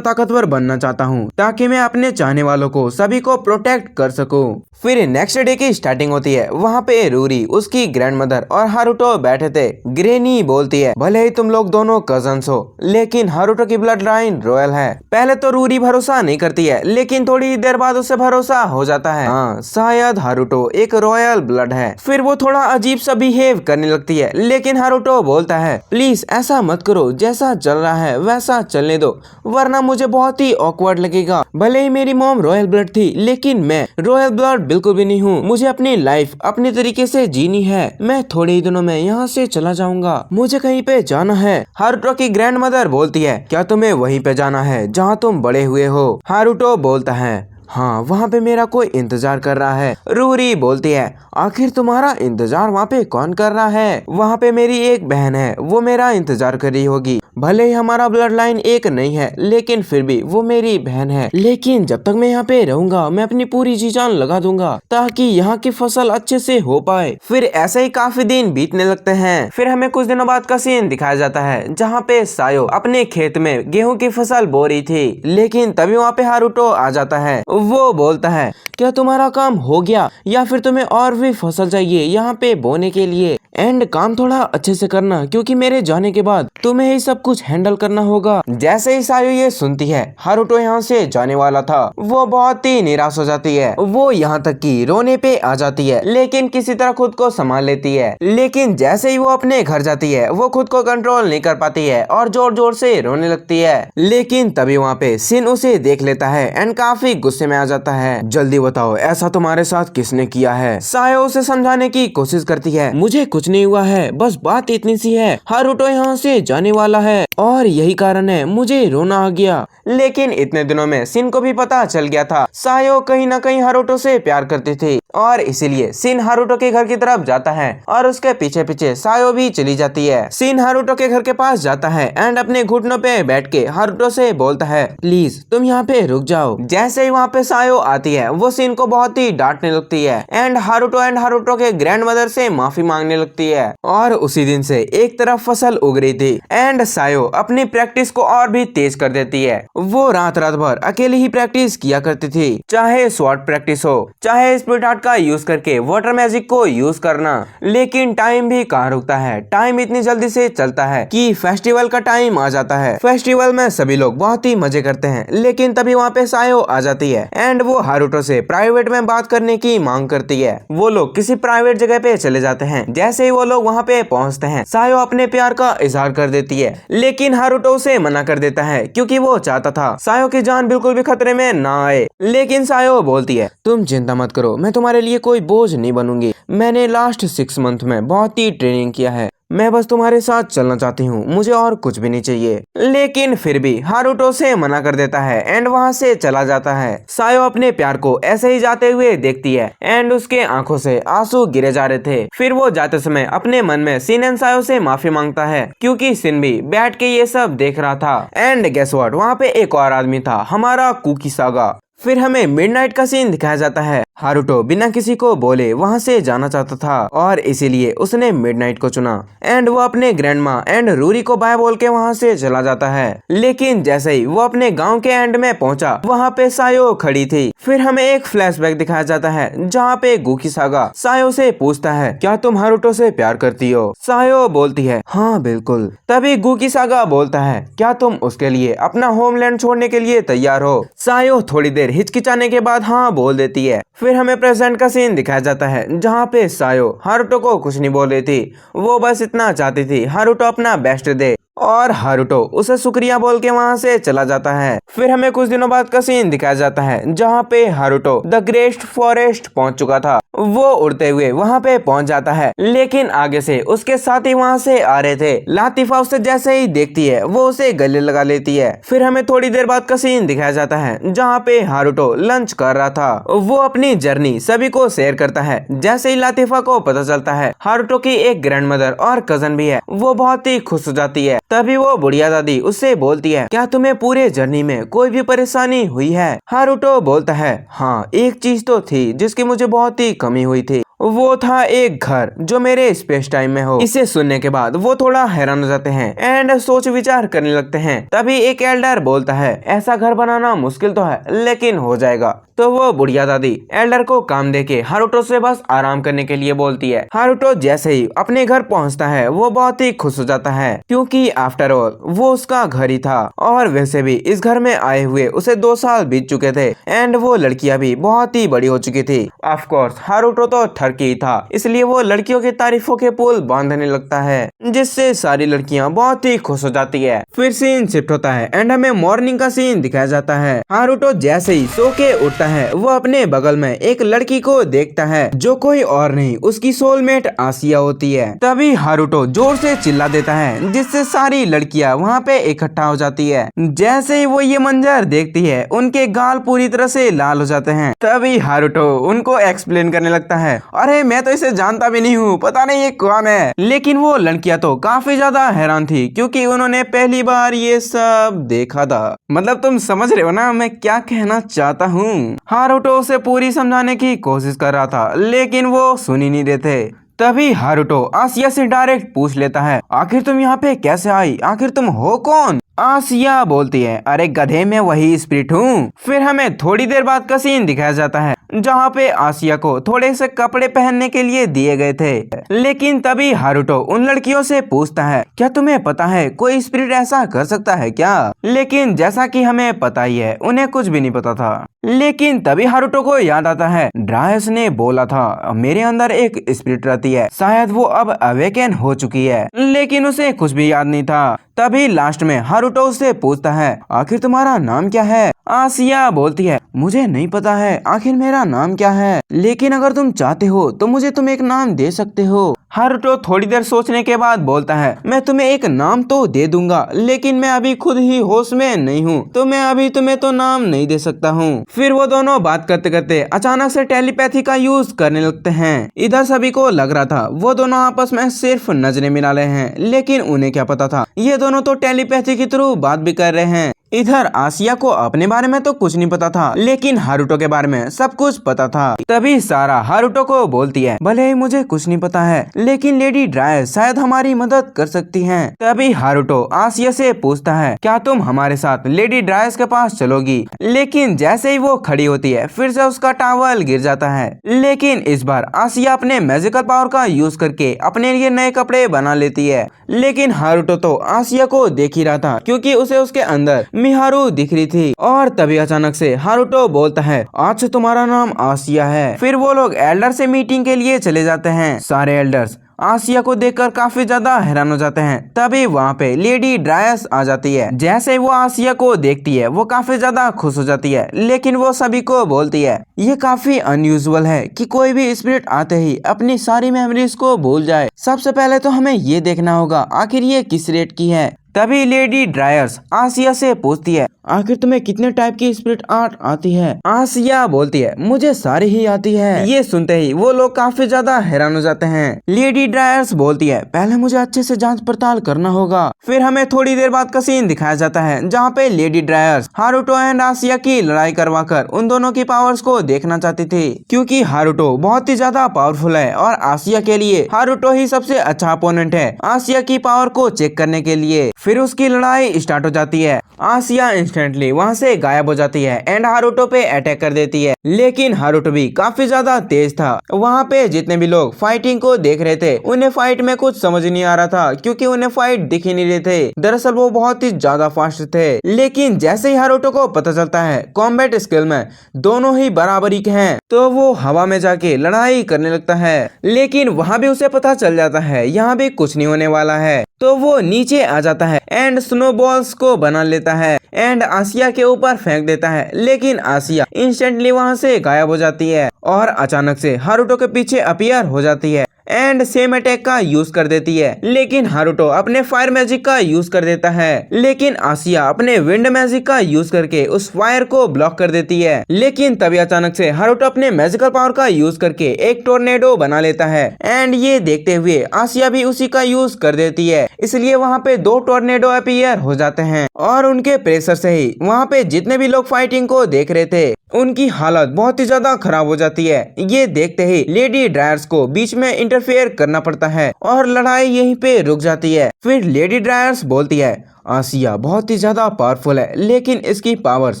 ताकतवर बनना चाहता हूँ ताकि मैं अपने चाहने वालों को सभी को प्रोटेक्ट कर सकूँ। फिर नेक्स्ट डे की स्टार्टिंग होती है। वहाँ पे रूरी, उसकी ग्रैंडमदर और हारुतो बैठे थे। ग्रेनी बोलती है, भले ही तुम लोग दोनों कजन्स हो, लेकिन हारुतो की ब्लड लाइन रॉयल है। पहले तो रूरी भरोसा नहीं करती है, लेकिन थोड़ी देर बाद उसे भरोसा हो जाता है, हाँ शायद हारुतो एक रॉयल ब्लड है। फिर वो थोड़ा अजीब सा बिहेव करने लगती है, लेकिन हारुतो बोलता है, प्लीज ऐसा मत करो, जैसा चल रहा है वैसा चलने दो, वरना मुझे बहुत ही ऑकवर्ड लगेगा। भले ही मेरी मॉम रॉयल ब्लड थी, लेकिन मैं रॉयल ब्लड बिल्कुल भी नहीं हूँ। मुझे अपनी लाइफ अपने तरीके से जीनी है। मैं थोड़े ही दिनों में यहाँ से चला जाऊंगा, मुझे कहीं पे जाना है। हारुतो की ग्रैंडमदर बोलती है, क्या तुम्हें वहीं पे जाना है जहाँ तुम बड़े हुए हो? हारुतो बोलता है, हाँ वहाँ पे मेरा कोई इंतजार कर रहा है। रूरी बोलती है, आखिर तुम्हारा इंतजार वहाँ पे कौन कर रहा है? वहाँ पे मेरी एक बहन है, वो मेरा इंतजार कर रही होगी। भले ही हमारा ब्लड लाइन एक नहीं है, लेकिन फिर भी वो मेरी बहन है। लेकिन जब तक मैं यहाँ पे रहूंगा, मैं अपनी पूरी जी जान लगा दूंगा ताकि यहाँ की फसल अच्छे से हो पाए। फिर ऐसे ही काफी दिन बीतने लगते हैं। फिर हमें कुछ दिनों बाद का सीन दिखाया जाता है, जहाँ पे सायो अपने खेत में गेहूं की फसल बो रही थी। लेकिन तभी वहाँ पे हारुतो आ जाता है। वो बोलता है, क्या तुम्हारा काम हो गया या फिर तुम्हें और भी फसल चाहिए यहाँ पे बोने के लिए? एंड काम थोड़ा अच्छे से करना, क्योंकि मेरे जाने के बाद तुम्हें ही सब कुछ हैंडल करना होगा। जैसे ही सायो ये सुनती है, हारुतो यहाँ से जाने वाला था, वो बहुत ही निराश हो जाती है। वो यहाँ तक कि रोने पे आ जाती है, लेकिन किसी तरह खुद को संभाल लेती है। लेकिन जैसे ही वो अपने घर जाती है, वो खुद को कंट्रोल नहीं कर पाती है और जोर जोर से रोने लगती है। लेकिन तभी वहाँ पे सिन उसे देख लेता है एंड काफी गुस्से में आ जाता है। जल्दी बताओ, ऐसा तुम्हारे साथ किसने किया है? सायो उसे समझाने की कोशिश करती है, मुझे कुछ नहीं हुआ है, बस बात इतनी सी है, हारुतो यहाँ से जाने वाला है और यही कारण है मुझे रोना आ गया। लेकिन इतने दिनों में सिन को भी पता चल गया था, सायो कहीं ना कहीं हारुतो से प्यार करती थी और इसीलिए सिन हारुतो के घर की तरफ जाता है और उसके पीछे पीछे सायो भी चली जाती है। सिन हारुतो के घर के पास जाता है एंड अपने घुटनों पे बैठ के हारुतो से बोलता है, प्लीज तुम यहाँ पे रुक जाओ। जैसे ही वहाँ पे सायो आती है, वो सिन को बहुत ही डांटने लगती है एंड हारुतो के ग्रैंडमदर से माफी मांगने लगती है। और उसी दिन से एक तरफ फसल उग रही थी एंड सायो अपनी प्रैक्टिस को और भी तेज कर देती है। वो रात भर अकेले ही प्रैक्टिस किया करती थी, चाहे स्वॉर्ड प्रैक्टिस हो, चाहे स्पिरिट आर्ट का यूज करके वाटर मैजिक को यूज करना। लेकिन टाइम भी कहाँ रुकता है, टाइम इतनी जल्दी से चलता है कि फेस्टिवल का टाइम आ जाता है। फेस्टिवल में सभी लोग बहुत ही मजे करते हैं, लेकिन तभी वहाँ पे सायो आ जाती है एंड वो हारुतो से प्राइवेट में बात करने की मांग करती है। वो लोग किसी प्राइवेट जगह पे चले जाते हैं। जैसे ही वो लोग वहाँ पे पहुँचते हैं, सायो अपने प्यार का इजहार कर देती है, लेकिन हारुतो उसे मना कर देता है क्योंकि वो चाहता था सायो की जान बिल्कुल भी खतरे में ना आए। लेकिन सायो बोलती है, तुम चिंता मत करो, मैं तुम्हारे लिए कोई बोझ नहीं बनूंगी। मैंने लास्ट 6 मंथ में बहुत ही ट्रेनिंग किया है, मैं बस तुम्हारे साथ चलना चाहती हूँ, मुझे और कुछ भी नहीं चाहिए। लेकिन फिर भी हारुतो से मना कर देता है एंड वहाँ से चला जाता है। सायो अपने प्यार को ऐसे ही जाते हुए देखती है एंड उसके आंखों से आंसू गिरे जा रहे थे। फिर वो जाते समय अपने मन में सिन एंड सायो से माफी मांगता है क्योंकि सिन भी बैठ के ये सब देख रहा था। एंड गेस व्हाट, वहाँ पे एक और आदमी था, हमारा कुकीसागा। फिर हमें मिडनाइट का सीन दिखाया जाता है। हारुतो बिना किसी को बोले वहाँ से जाना चाहता था और इसीलिए उसने मिडनाइट को चुना एंड वो अपने ग्रैंडमा एंड रूरी को बाय बोल के वहाँ से चला जाता है। लेकिन जैसे ही वो अपने गांव के एंड में पहुंचा, वहाँ पे सायो खड़ी थी। फिर हमें एक फ्लैशबैक दिखाया जाता है जहाँ पे कुकीसागा सायो से पूछता है, क्या तुम हारुतो से प्यार करती हो? सायो बोलती है, हाँ बिल्कुल। तभी कुकीसागा बोलता है, क्या तुम उसके लिए अपना होमलैंड छोड़ने के लिए तैयार हो? सायो थोड़ी देर हिचकिचाने के बाद हाँ बोल देती है। फिर हमें प्रेजेंट का सीन दिखाया जाता है जहाँ पे सायो हारुतो को कुछ नहीं बोल रही थी, वो बस इतना चाहती थी हारुतो अपना बेस्ट दे और हारुतो उसे शुक्रिया बोल के वहाँ से चला जाता है। फिर हमें कुछ दिनों बाद का सीन दिखाया जाता है जहाँ पे हारुतो द ग्रेट फॉरेस्ट पहुँच चुका था। वो उड़ते हुए वहाँ पे पहुँच जाता है, लेकिन आगे से उसके साथी वहाँ से आ रहे थे। लातिफा उसे जैसे ही देखती है वो उसे गले लगा लेती है। फिर हमें थोड़ी देर बाद का सीन दिखाया जाता है जहाँ पे हारुतो लंच कर रहा था। वो अपनी जर्नी सभी को शेयर करता है। जैसे ही लातिफा को पता चलता है हारुतो की एक ग्रैंडमदर और कजन भी है, वो बहुत ही खुश हो जाती है। तभी वो बुढ़िया दादी उससे बोलती है, क्या तुम्हें पूरे जर्नी में कोई भी परेशानी हुई है? हारुतो बोलता है, हाँ एक चीज तो थी जिसकी मुझे बहुत ही कमी हुई थी, वो था एक घर जो मेरे स्पेस टाइम में हो। इसे सुनने के बाद वो थोड़ा हैरान हो जाते हैं एंड सोच विचार करने लगते हैं। तभी एक एल्डर बोलता है, ऐसा घर बनाना मुश्किल तो है लेकिन हो जाएगा। तो वो बुढ़िया दादी एल्डर को काम देके हारुतो से बस आराम करने के लिए बोलती है। हारुतो जैसे ही अपने घर पहुंचता है वो बहुत ही खुश हो जाता है क्योंकि आफ्टर ऑल वो उसका घर ही था और वैसे भी इस घर में आए हुए उसे 2 साल बीत चुके थे एंड वो लड़कियां भी बहुत ही बड़ी हो चुकी थी। ऑफ कोर्स हारुतो तो ठरकी था, इसलिए वो लड़कियों की तारीफों के पुल बांधने लगता है जिससे सारी लड़कियां बहुत ही खुश हो जाती है। फिर सीन शिफ्ट होता है एंड हमें मॉर्निंग का सीन दिखाया जाता है। हारुतो जैसे ही सो के उठता है वो अपने बगल में एक लड़की को देखता है जो कोई और नहीं उसकी सोलमेट आसिया होती है। तभी हारुतो जोर से चिल्ला देता है जिससे सारी लड़कियां वहाँ पे इकट्ठा हो जाती है। जैसे ही वो ये मंजर देखती है उनके गाल पूरी तरह से लाल हो जाते हैं। तभी हारुतो उनको एक्सप्लेन करने लगता है, अरे मैं तो इसे जानता भी नहीं हूँ, पता नहीं ये कौन है। लेकिन वो लड़कियां तो काफी ज्यादा हैरान थी क्योंकि उन्होंने पहली बार ये सब देखा था। मतलब तुम समझ रहे हो ना मैं क्या कहना चाहता हूँ। हारुतो उसे पूरी समझाने की कोशिश कर रहा था लेकिन वो सुन ही नहीं रहे थे। तभी हारुतो आसिया से डायरेक्ट पूछ लेता है, आखिर तुम यहाँ पे कैसे आई, आखिर तुम हो कौन? आसिया बोलती है, अरे गधे में वही स्पिरिट हूँ। फिर हमें थोड़ी देर बाद का सीन दिखाया जाता है जहाँ पे आसिया को थोड़े से कपड़े पहनने के लिए दिए गए थे। लेकिन तभी हारुतो उन लड़कियों से पूछता है, क्या तुम्हें पता है कोई स्पिरिट ऐसा कर सकता है क्या? लेकिन जैसा कि हमें पता ही है उन्हें कुछ भी नहीं पता था। लेकिन तभी हारुतो को याद आता है, ड्रायस ने बोला था मेरे अंदर एक स्पिरिट रहती है, शायद वो अब अवेकन हो चुकी है, लेकिन उसे कुछ भी याद नहीं था। तभी लास्ट में हारुतो उससे पूछता है, आखिर तुम्हारा नाम क्या है? आसिया बोलती है, मुझे नहीं पता है आखिर मेरा नाम क्या है, लेकिन अगर तुम चाहते हो तो मुझे तुम एक नाम दे सकते हो। हारुतो थोड़ी देर सोचने के बाद बोलता है, मैं तुम्हें एक नाम तो दे दूंगा लेकिन मैं अभी खुद ही होश में नहीं हूँ तो मैं अभी तुम्हें तो नाम नहीं दे सकता हूँ। फिर वो दोनों बात करते करते अचानक से टेलीपैथी का यूज करने लगते हैं। इधर सभी को लग रहा था वो दोनों आपस में सिर्फ नजरें मिला रहे हैं, लेकिन उन्हें क्या पता था ये दोनों तो टेलीपैथी के थ्रू बात भी कर रहे हैं। इधर आसिया को अपने बारे में तो कुछ नहीं पता था, लेकिन हारुतो के बारे में सब कुछ पता था। तभी सारा हारुतो को बोलती है, भले ही मुझे कुछ नहीं पता है, लेकिन लेडी ड्रायस शायद हमारी मदद कर सकती हैं। तभी हारुतो आसिया से पूछता है, क्या तुम हमारे साथ लेडी ड्रायस के पास चलोगी? लेकिन जैसे ही वो खड़ी होती है, फिर से उसका टॉवल गिर जाता है। लेकिन इस बार आसिया अपने मैजिकल पावर का यूज करके अपने लिए नए कपड़े बना लेती है। लेकिन हारुतो तो आसिया को देख ही रहा था, क्योंकि उसे उसके अंदर मिहारू दिख रही थी। और तभी अचानक से हारुतो बोलता है, आज तुम्हारा नाम आसिया है। फिर वो लोग एल्डर से मीटिंग के लिए चले जाते हैं। सारे एल्डर्स आसिया को देखकर काफी ज्यादा हैरान हो जाते हैं। तभी वहाँ पे लेडी ड्रायस आ जाती है। जैसे वो आसिया को देखती है, वो काफी ज्यादा खुश हो जाती है, लेकिन वो सभी को बोलती है, ये काफी अनयूजुअल है कि कोई भी स्पिरिट आते ही अपनी सारी मेमोरीज को भूल जाए। सबसे पहले तो हमें ये देखना होगा आखिर ये किस रेट की है। तभी लेडी ड्रायर्स आसिया से पूछती है, आखिर तुम्हें कितने टाइप की स्पिरिट आर्ट आती है? आसिया बोलती है, मुझे सारी ही आती है। ये सुनते ही वो लोग काफी ज्यादा हैरान हो जाते हैं। लेडी ड्रायर्स बोलती है, पहले मुझे अच्छे से जांच पड़ताल करना होगा। फिर हमें थोड़ी देर बाद का सीन दिखाया जाता है, जहाँ पे लेडी ड्रायर्स हारुतो एंड आसिया की लड़ाई करवाकर उन दोनों की पावर्स को देखना चाहती थी, क्योंकि हारुतो बहुत ही ज्यादा पावरफुल है और आसिया के लिए हारुतो ही सबसे अच्छा अपोनेंट है आसिया की पावर को चेक करने के लिए। फिर उसकी लड़ाई स्टार्ट हो जाती है। आसिया इंस्टेंटली वहाँ से गायब हो जाती है एंड हारुतो पे अटैक कर देती है। लेकिन हारुतो भी काफी ज्यादा तेज था। वहाँ पे जितने भी लोग फाइटिंग को देख रहे थे, उन्हें फाइट में कुछ समझ नहीं आ रहा था, क्योंकि उन्हें फाइट दिख ही नहीं रहे थे। दरअसल वो बहुत ही ज्यादा फास्ट थे। लेकिन जैसे ही हारुतो को पता चलता है कॉम्बैट स्किल में दोनों ही बराबरी के हैं, तो वो हवा में जाके लड़ाई करने लगता है। लेकिन वहाँ भी उसे पता चल जाता है यहाँ भी कुछ नहीं होने वाला है, तो वो नीचे आ जाता है एंड स्नोबॉल्स को बना लेता है एंड आसिया के ऊपर फेंक देता है। लेकिन आसिया इंस्टेंटली वहाँ से गायब हो जाती है और अचानक से हारुतो के पीछे अपीयर हो जाती है एंड सेम अटैक का यूज कर देती है। लेकिन हारुतो अपने फायर मैजिक का यूज कर देता है, लेकिन आसिया अपने विंड मैजिक का यूज करके उस फायर को ब्लॉक कर देती है। लेकिन तभी अचानक से हारुतो अपने मैजिकल पावर का यूज करके एक टोर्नेडो बना लेता है एंड ये देखते हुए आसिया भी उसी का यूज कर देती है। इसलिए वहाँ पे दो टोर्नेडो अपीयर हो जाते हैं और उनके प्रेशर से ही वहाँ पे जितने भी लोग फाइटिंग को देख रहे थे, उनकी हालत बहुत ही ज्यादा खराब हो जाती है। ये देखते ही लेडी ड्रायर्स को बीच में इंटरफेयर करना पड़ता है और लड़ाई यहीं पे रुक जाती है। फिर लेडी ड्रायर्स बोलती है, आसिया बहुत ही ज्यादा पावरफुल है, लेकिन इसकी पावर्स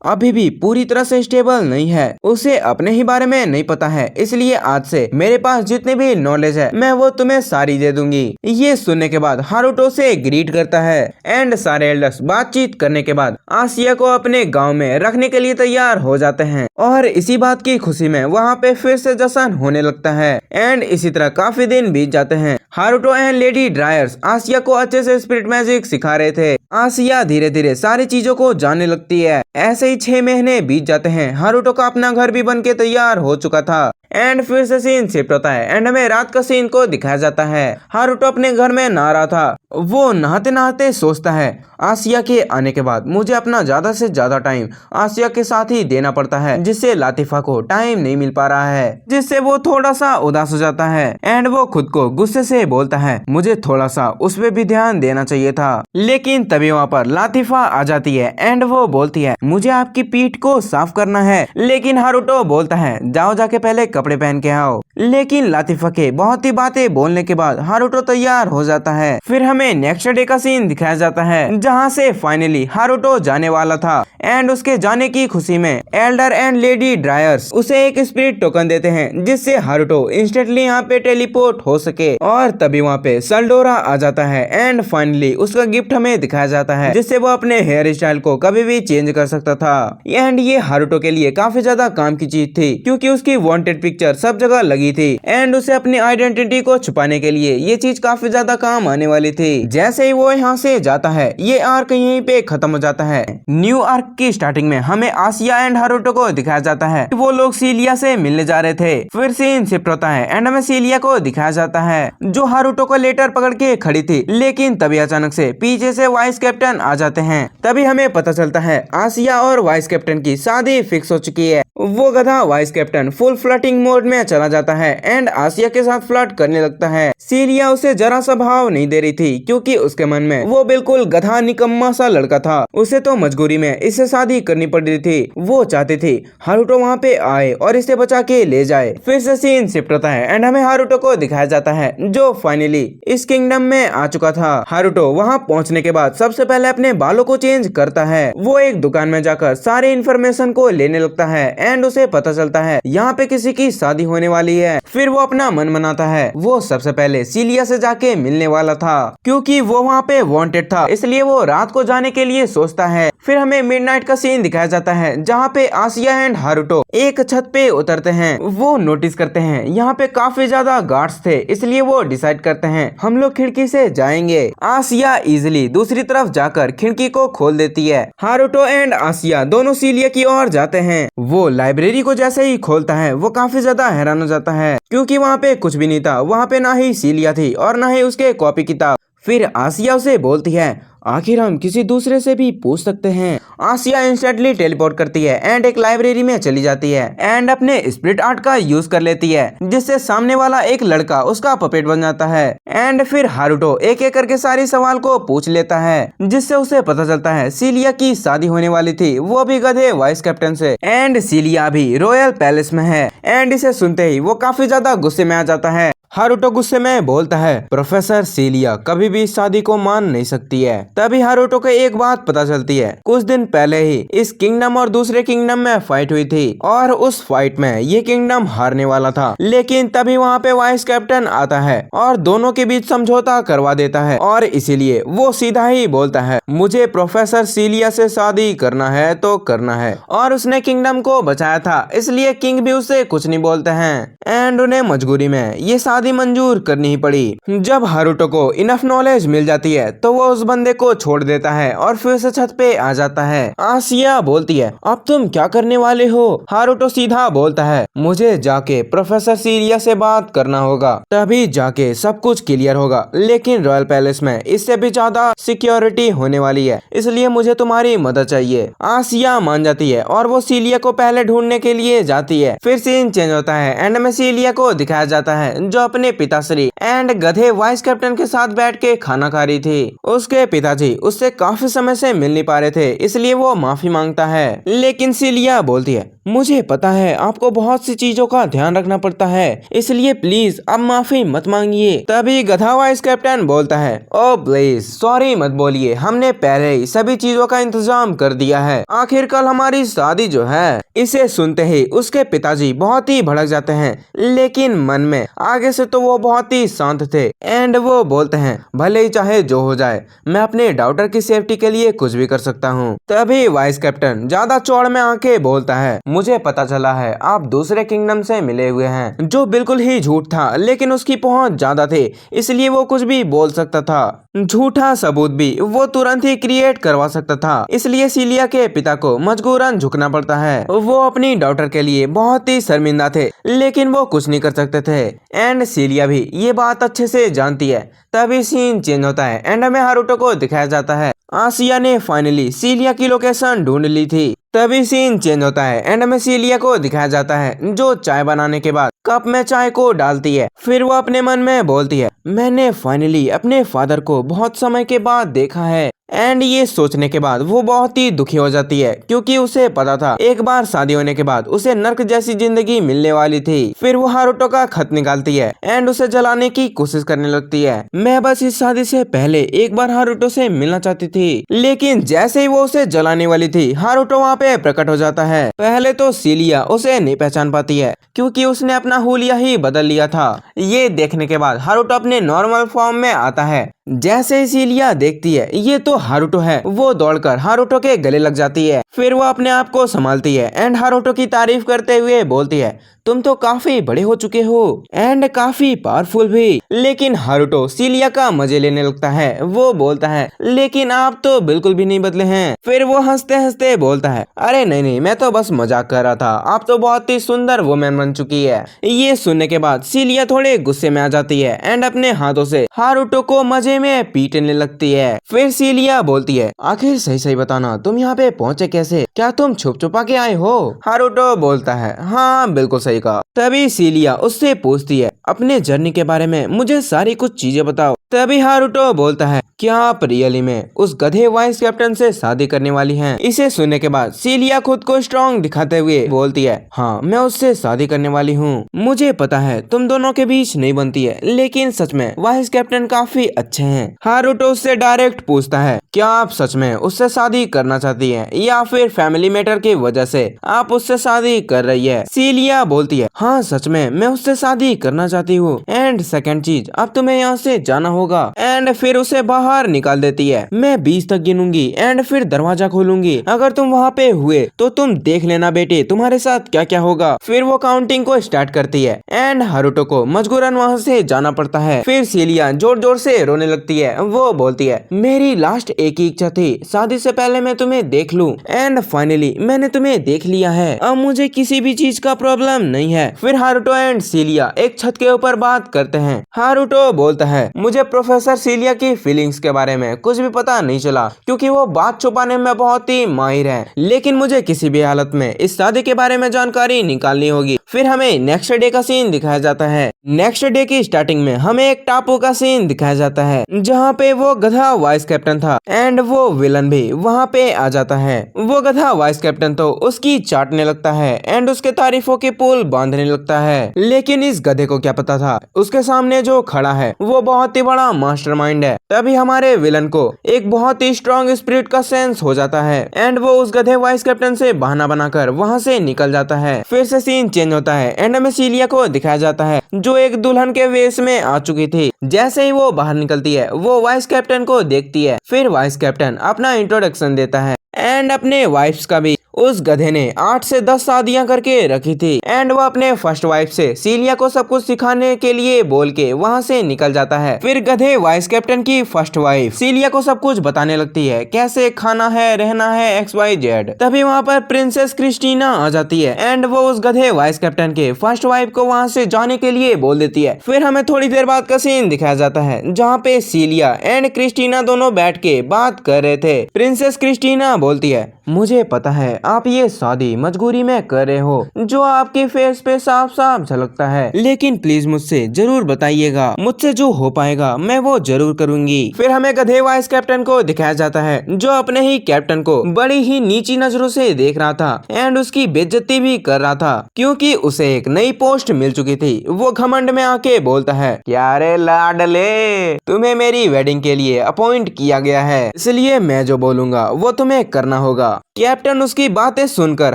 अभी भी पूरी तरह से स्टेबल नहीं है। उसे अपने ही बारे में नहीं पता है, इसलिए आज से मेरे पास जितनी भी नॉलेज है मैं वो तुम्हें सारी दे दूंगी। ये सुनने के बाद हारुतो से ग्रीट करता है एंड सारे एल्डर्स बातचीत करने के बाद आसिया को अपने गांव में रखने के लिए तैयार हो जाते हैं और इसी बात की खुशी में वहाँ पे फिर से जश्न होने लगता है एंड इसी तरह काफी दिन बीत जाते हैं। हारुतो एंड लेडी ड्रायर्स आसिया को अच्छे से स्पिरिट मैजिक सिखा रहे थे। आसिया धीरे धीरे सारी चीजों को जानने लगती है। ऐसे ही 6 महीने बीत जाते हैं। हारुतो का अपना घर भी बनके तैयार हो चुका था एंड फिर से सीन शिफ्ट होता है एंड हमें रात का सीन को दिखाया जाता है। हारुतो अपने घर में नहा रहा था। वो नहाते नहाते सोचता है, आसिया के आने के बाद मुझे अपना ज्यादा से ज्यादा टाइम आसिया के साथ ही देना पड़ता है, जिससे लातिफा को टाइम नहीं मिल पा रहा है, जिससे वो थोड़ा सा उदास हो जाता है एंड वो खुद को गुस्से से बोलता है, मुझे थोड़ा सा उस पे भी ध्यान देना चाहिए था। लेकिन तभी वहाँ पर लातिफा आ जाती है एंड वो बोलती है, मुझे आपकी पीठ को साफ करना है। लेकिन हारुतो बोलता है, जाओ जाके पहले कपड़े पहन के आओ। लेकिन लातिफा के बहुत ही बातें बोलने के बाद हारुतो तैयार हो जाता है। फिर हमें नेक्स्ट डे का सीन दिखाया जाता है, जहाँ से फाइनली हारुतो जाने वाला था एंड उसके जाने की खुशी में एल्डर एंड लेडी ड्रायर्स उसे एक स्पिरिट टोकन देते हैं, जिससे हारुतो इंस्टेंटली यहाँ पे टेलीपोर्ट हो सके। और तभी वहाँ पे सल्डोरा आ जाता है एंड फाइनली उसका गिफ्ट हमें दिखाया जाता है, जिससे वो अपने हेयर स्टाइल को कभी भी चेंज कर सकता था। एंड ये हारुतो के लिए काफी ज्यादा काम की चीज थी, क्योंकि उसकी वांटेड पिक्चर सब जगह लगी थी एंड उसे अपनी आइडेंटिटी को छुपाने के लिए ये चीज काफी ज्यादा काम आने वाली थी। जैसे ही वो यहाँ से जाता है, ये आर्क यहीं पे खत्म हो जाता है। न्यू आर्क की स्टार्टिंग में हमें आसिया एंड हारुतो को दिखाया जाता है। वो लोग सीलिया से मिलने जा रहे थे। फिर सीन शिफ्ट होता है एंड हमें सीलिया को दिखाया जाता है, जो हारुतो को लेटर पकड़ के खड़ी थी। लेकिन तभी अचानक से पीछे से वाइस कैप्टन आ जाते हैं। तभी हमें पता चलता है आसिया और वाइस कैप्टन की शादी फिक्स हो चुकी है। वो गधा vice captain full flirting mode में चला जाता है एंड आसिया के साथ फ्लर्ट करने लगता है। सीलिया उसे जरा सा भाव नहीं दे रही थी क्योंकि उसके मन में वो बिल्कुल गधा निकम्मा सा लड़का था। उसे तो मजबूरी में इससे शादी करनी पड़ रही थी। वो चाहती थी हारुतो वहाँ पे आए और इसे बचा के ले जाए। फिर से सीन शिफ्ट होता है एंड हमें हारुतो को दिखाया जाता है जो फाइनली इस किंगडम में आ चुका था। हारुतो वहाँ पहुँचने के बाद सबसे पहले अपने बालों को चेंज करता है। वो एक दुकान में जाकर सारे इन्फॉर्मेशन को लेने लगता है एंड उसे पता चलता है यहाँ पे किसी की शादी होने वाली है। फिर वो अपना मन मनाता है। वो सबसे पहले सीलिया से जाके मिलने वाला था क्योंकि वो वहाँ पे वांटेड था, इसलिए वो रात को जाने के लिए सोचता है। फिर हमें मिडनाइट का सीन दिखाया जाता है जहाँ पे आसिया एंड हारुतो एक छत पे उतरते हैं। वो नोटिस करते हैं यहाँ पे काफी ज्यादा गार्ड्स थे, इसलिए वो डिसाइड करते हैं हम लोग खिड़की से जाएंगे। आसिया इजिली दूसरी तरफ जाकर खिड़की को खोल देती है। हारुतो एंड आसिया दोनों सीलिया की ओर जाते हैं। वो लाइब्रेरी को जैसे ही खोलता है वो काफी ज्यादा हैरान हो जाता है क्योंकि वहाँ पे कुछ भी नहीं था। वहाँ पे ना ही सीलिया थी और ना ही उसके कॉपी किताब। फिर आसिया उसे बोलती है आखिर हम किसी दूसरे से भी पूछ सकते हैं। आसिया इंस्टेंटली टेलीपोर्ट करती है एंड एक लाइब्रेरी में चली जाती है एंड अपने स्प्लिट आर्ट का यूज कर लेती है जिससे सामने वाला एक लड़का उसका पपेट बन जाता है। एंड फिर हारुतो एक एक करके सारी सवाल को पूछ लेता है जिससे उसे पता चलता है सीलिया की शादी होने वाली थी, वो भी गधे वाइस कैप्टन से। एंड सीलिया भी रॉयल पैलेस में है एंड इसे सुनते ही वो काफी ज्यादा गुस्से में आ जाता है। हारुतो गुस्से में बोलता है प्रोफेसर सीलिया कभी भी इस शादी को मान नहीं सकती है। तभी हारुतो को एक बात पता चलती है, कुछ दिन पहले ही इस किंगडम और दूसरे किंगडम में फाइट हुई थी और उस फाइट में ये किंगडम हारने वाला था। लेकिन तभी वहाँ पे वाइस कैप्टन आता है और दोनों के बीच समझौता करवा देता है और इसीलिए वो सीधा ही बोलता है मुझे प्रोफेसर सीलिया से शादी करना है तो करना है। और उसने किंगडम को बचाया था इसलिए किंग भी उससे कुछ नहीं बोलते हैं एंड उन्हें मजबूरी में ये शादी मंजूर करनी ही पड़ी। जब हारुतो को इनफ नॉलेज मिल जाती है तो वो उस बंदे को छोड़ देता है और फिर से छत पे आ जाता है। आसिया बोलती है अब तुम क्या करने वाले हो? हारुतो सीधा बोलता है मुझे जाके प्रोफेसर सीलिया से बात करना होगा, तभी जाके सब कुछ क्लियर होगा। लेकिन रॉयल पैलेस में इससे भी ज्यादा सिक्योरिटी होने वाली है, इसलिए मुझे तुम्हारी मदद चाहिए। आसिया मान जाती है और वो सीलिया को पहले ढूंढने के लिए जाती है। फिर सीन चेंज होता है एंड में सीलिया को दिखाया जाता है जो अपने पिताश्री एंड गधे वाइस कैप्टन के साथ बैठ के खाना खा रही थी। उसके पिताजी उससे काफी समय से मिल नहीं पा रहे थे, इसलिए वो माफी मांगता है। लेकिन सीलिया बोलती है मुझे पता है आपको बहुत सी चीजों का ध्यान रखना पड़ता है, इसलिए प्लीज अब माफी मत मांगिए। तभी गधा वाइस कैप्टन बोलता है ओ प्लीज सॉरी मत बोलिए, हमने पहले ही सभी चीजों का इंतजाम कर दिया है। आखिर कल हमारी शादी जो है। इसे सुनते ही उसके पिताजी बहुत ही भड़क जाते हैं, लेकिन मन में आगे से तो वो बहुत ही शांत थे एंड वो बोलते हैं भले ही चाहे जो हो जाए, मैं अपने डॉटर की सेफ्टी के लिए कुछ भी कर सकता हूँ। तभी वाइस कैप्टन ज्यादा चौड़ में आके बोलता है मुझे पता चला है आप दूसरे किंगडम से मिले हुए हैं, जो बिल्कुल ही झूठ था, लेकिन उसकी पहुंच ज्यादा थी इसलिए वो कुछ भी बोल सकता था। झूठा सबूत भी वो तुरंत ही क्रिएट करवा सकता था, इसलिए सीलिया के पिता को मजबूरन झुकना पड़ता है। वो अपनी डॉटर के लिए बहुत ही शर्मिंदा थे, लेकिन वो कुछ नहीं कर सकते थे एंड सीलिया भी ये बात अच्छे से जानती है। तभी सीन चेंज होता है एंड हमें हारुतो को दिखाया जाता है आसिया ने फाइनली सीलिया की लोकेशन ढूंढ ली थी। तभी सीन चेंज होता है एंड हमें सीलिया को दिखाया जाता है जो चाय बनाने के बाद कप में चाय को डालती है। फिर वो अपने मन में बोलती है मैंने फाइनली अपने फादर को बहुत समय के बाद देखा है। एंड ये सोचने के बाद वो बहुत ही दुखी हो जाती है क्योंकि उसे पता था एक बार शादी होने के बाद उसे नर्क जैसी जिंदगी मिलने वाली थी। फिर वो हारुतो का खत निकालती है एंड उसे जलाने की कोशिश करने लगती है। मैं बस इस शादी से पहले एक बार हारुतो से मिलना चाहती थी, लेकिन जैसे ही वो उसे जलाने वाली थी हारुतो वहाँ पे प्रकट हो जाता है। पहले तो सीलिया उसे नहीं पहचान पाती है क्योंकि उसने अपना हुलिया ही बदल लिया था। ये देखने के बाद हारुतो अपने नॉर्मल फॉर्म में आता है। जैसे ही सीलिया देखती है ये तो हारुतो है, वो दौड़कर हारुतो के गले लग जाती है। फिर वो अपने आप को संभालती है एंड हारुतो की तारीफ करते हुए बोलती है तुम तो काफी बड़े हो चुके हो एंड काफी पावरफुल भी। लेकिन हारुतो सीलिया का मजे लेने लगता है। वो बोलता है लेकिन आप तो बिल्कुल भी नहीं बदले हैं। फिर वो हंसते हंसते बोलता है अरे नहीं नहीं, मैं तो बस मजाक कर रहा था, आप तो बहुत ही सुंदर वुमेन बन चुकी है। ये सुनने के बाद सीलिया थोड़े गुस्से में आ जाती है एंड अपने हाथों से हारुतो को मजे में पीटने लगती है। फिर सीलिया सीलिया बोलती है, आखिर सही सही बताना, तुम यहाँ पे पहुँचे कैसे? क्या तुम छुप छुपा के आए हो? हारुतो बोलता है, हाँ बिल्कुल सही कहा। तभी सीलिया उससे पूछती है, अपने जर्नी के बारे में मुझे सारी कुछ चीजें बताओ। तभी हारुतो बोलता है, क्या आप रियली में उस गधे वाइस कैप्टन से शादी करने वाली हैं? इसे सुनने के बाद सीलिया खुद को स्ट्रॉन्ग दिखाते हुए बोलती है, हाँ मैं उससे शादी करने वाली हूँ। मुझे पता है तुम दोनों के बीच नहीं बनती है, लेकिन सच में वाइस कैप्टन काफी अच्छे हैं। हारुतो उससे डायरेक्ट पूछता है, क्या आप सच में उससे शादी करना चाहती हैं या फिर फैमिली मैटर की वजह से आप उससे शादी कर रही है? सीलिया बोलती है, हाँ सच में मैं उससे शादी करना चाहती हूँ। एंड सेकंड चीज, अब तुम्हें यहाँ से जाना होगा। एंड फिर उसे बाहर निकाल देती है। मैं 20 तक गिनूंगी एंड फिर दरवाजा खोलूंगी, अगर तुम वहाँ पे हुए तो तुम देख लेना बेटे तुम्हारे साथ क्या क्या होगा। फिर वो काउंटिंग को स्टार्ट करती है एंड हारुतो को मजबूरन वहाँ से जाना पड़ता है। फिर सीलिया जोर जोर से रोने लगती है। वो बोलती है, मेरी लास्ट एक ही इच्छा थी, शादी से पहले मैं तुम्हें देख लूं एंड फाइनली मैंने तुम्हें देख लिया है, अब मुझे किसी भी चीज का प्रॉब्लम नहीं है। फिर हारुतो एंड सीलिया एक छत के ऊपर बात करते हैं। हारुतो बोलता है, मुझे प्रोफेसर सीलिया की फीलिंग्स के बारे में कुछ भी पता नहीं चला क्योंकि वो बात छुपाने में बहुत ही माहिर है, लेकिन मुझे किसी भी हालत में इस शादी के बारे में जानकारी निकालनी होगी। फिर हमें नेक्स्ट डे का सीन दिखाया जाता है। नेक्स्ट डे की स्टार्टिंग में हमें एक टापू का सीन दिखाया जाता है जहाँ पे वो गधा वाइस कैप्टन था एंड वो विलन भी वहाँ पे आ जाता है। वो गधा वाइस कैप्टन तो उसकी चाटने लगता है एंड उसके तारीफों के पुल बांधने लगता है, लेकिन इस गधे को क्या पता था उसके सामने जो खड़ा है वो बहुत ही बड़ा मास्टरमाइंड है। तभी हमारे विलन को एक बहुत ही स्ट्रॉन्ग स्पिरिट का सेंस हो जाता है एंड वो उस गधे वाइस कैप्टन से बहाना बनाकर वहाँ से निकल जाता है। फिर से सीन चेंज होता है एंड हमें सीलिया को दिखाया जाता है जो एक दुल्हन के वेश में आ चुकी थी। जैसे ही वो बाहर निकलती है वो वाइस कैप्टन को देखती है। फिर वाइस कैप्टन अपना इंट्रोडक्शन देता है एंड अपने वाइफ्स का भी। उस गधे ने 8 से 10 शादियां करके रखी थी एंड वो अपने फर्स्ट वाइफ से सीलिया को सब कुछ सिखाने के लिए बोल के वहाँ से निकल जाता है। फिर गधे वाइस कैप्टन की फर्स्ट वाइफ सीलिया को सब कुछ बताने लगती है, कैसे खाना है, रहना है, XYZ। तभी वहाँ पर प्रिंसेस क्रिस्टीना आ जाती है एंड वो उस गधे वाइस कैप्टन के फर्स्ट वाइफ को वहाँ से जाने के लिए बोल देती है। फिर हमें थोड़ी देर बाद का सीन दिखाया जाता है जहाँ पे सीलिया एंड क्रिस्टीना दोनों बैठ के बात कर रहे थे। प्रिंसेस क्रिस्टीना बोलती है, मुझे पता है आप ये शादी मजबूरी में कर रहे हो, जो आपके फेस पे साफ साफ झलकता है, लेकिन प्लीज मुझसे जरूर बताइएगा, मुझसे जो हो पाएगा मैं वो जरूर करूंगी। फिर हमें गधे वाइस कैप्टन को दिखाया जाता है जो अपने ही कैप्टन को बड़ी ही नीची नजरों से देख रहा था एंड उसकी बेइज्जती भी कर रहा था क्योंकि उसे एक नई पोस्ट मिल चुकी थी। वो घमंड में आके बोलता है, क्या रे लाडले, तुम्हें मेरी वेडिंग के लिए अपॉइंट किया गया है, इसलिए मैं जो बोलूंगा वो तुम्हें करना होगा। कैप्टन उसकी बातें सुनकर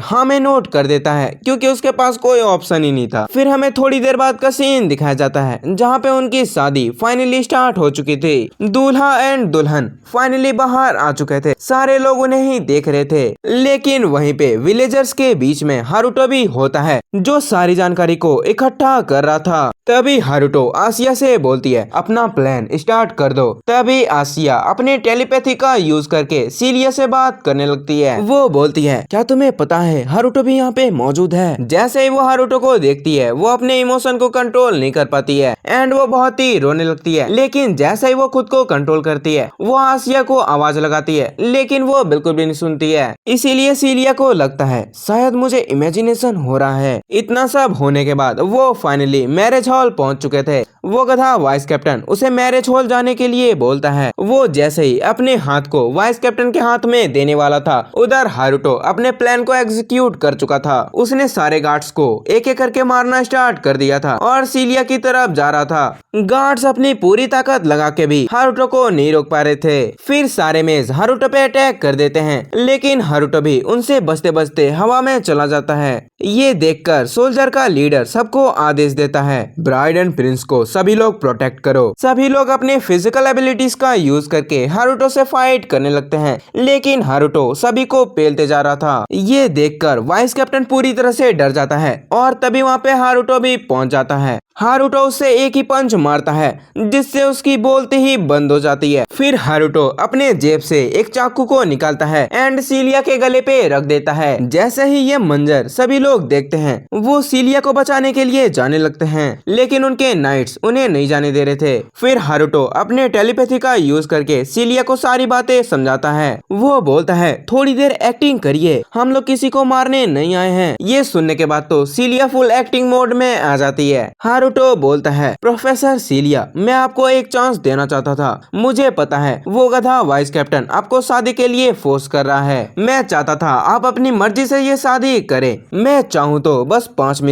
हाँ में नोट कर देता है क्योंकि उसके पास कोई ऑप्शन ही नहीं था। फिर हमें थोड़ी देर बाद का सीन दिखाया जाता है जहाँ पे उनकी शादी फाइनली स्टार्ट हो चुकी थी। दूल्हा एंड दुल्हन फाइनली बाहर आ चुके थे, सारे लोग उन्हें ही देख रहे थे, लेकिन वहीं पे विलेजर्स के बीच में हारुतो भी होता है जो सारी जानकारी को इकट्ठा कर रहा था। तभी हारुतो आसिया से बोलती है, अपना प्लान स्टार्ट कर दो। तभी आसिया अपने टेलीपैथी का यूज करके सीलिया से बात करने लगती है। वो बोलती है, क्या तुम्हें पता है हारुतो भी यहाँ पे मौजूद है। जैसे ही वो हारुतो को देखती है वो अपने इमोशन को कंट्रोल नहीं कर पाती है एंड वो बहुत ही रोने लगती है, लेकिन जैसे ही वो खुद को कंट्रोल करती है वो आसिया को आवाज लगाती है, लेकिन वो बिल्कुल भी नहीं सुनती है। इसीलिए सीलिया को लगता है शायद मुझे इमेजिनेशन हो रहा है। इतना सब होने के बाद वो फाइनली मैरिज हॉल पहुंच चुके थे। वो गधा वाइस कैप्टन उसे मैरिज हॉल जाने के लिए बोलता है। वो जैसे ही अपने हाथ को वाइस कैप्टन के हाथ में देने वाला था उधर हारुतो अपने प्लान को एग्जीक्यूट कर चुका था। उसने सारे गार्ड्स को एक एक करके मारना स्टार्ट कर दिया था और सीलिया की तरफ जा रहा था। गार्ड्स अपनी पूरी ताकत लगा के भी हारुतो को नहीं रोक पा रहे थे। फिर सारे मेज हारुतो पे अटैक कर देते हैं, लेकिन हारुतो भी उनसे बचते बचते हवा में चला जाता है। ये देखकर सोल्जर का लीडर सबको आदेश देता है, ब्राइड एंड प्रिंस को सभी लोग प्रोटेक्ट करो। सभी लोग अपने फिजिकल एबिलिटीज का यूज करके हारुतो से फाइट करने लगते हैं, लेकिन हारुतो सभी को पेलते जा रहा था। ये देखकर वाइस कैप्टन पूरी तरह से डर जाता है और तभी वहाँ पे हारुतो भी पहुँच जाता है। हारुतो उससे एक ही पंच मारता है जिससे उसकी बोलती ही बंद हो जाती है। फिर हारुतो अपने जेब से एक चाकू को निकालता है एंड सीलिया के गले पे रख देता है। जैसे ही ये मंजर सभी लोग देखते हैं वो सीलिया को बचाने के लिए जाने लगते हैं, लेकिन उनके नाइट्स उन्हें नहीं जाने दे रहे थे। फिर हारुतो अपने टेलीपैथी का यूज करके सीलिया को सारी बातें समझाता है। वो बोलता है थोड़ी देर एक्टिंग करिए, हम लोग किसी को मारने नहीं आए हैं। ये सुनने के बाद तो सीलिया फुल एक्टिंग मोड में आ जाती है। हारुतो बोलता है प्रोफेसर सीलिया, मैं आपको एक चांस देना चाहता था। मुझे पता है वो गधा वाइस कैप्टन आपको शादी के लिए फोर्स कर रहा है। मैं चाहता था आप अपनी मर्जी से ये शादी करें। मैं चाहूँ तो बस 5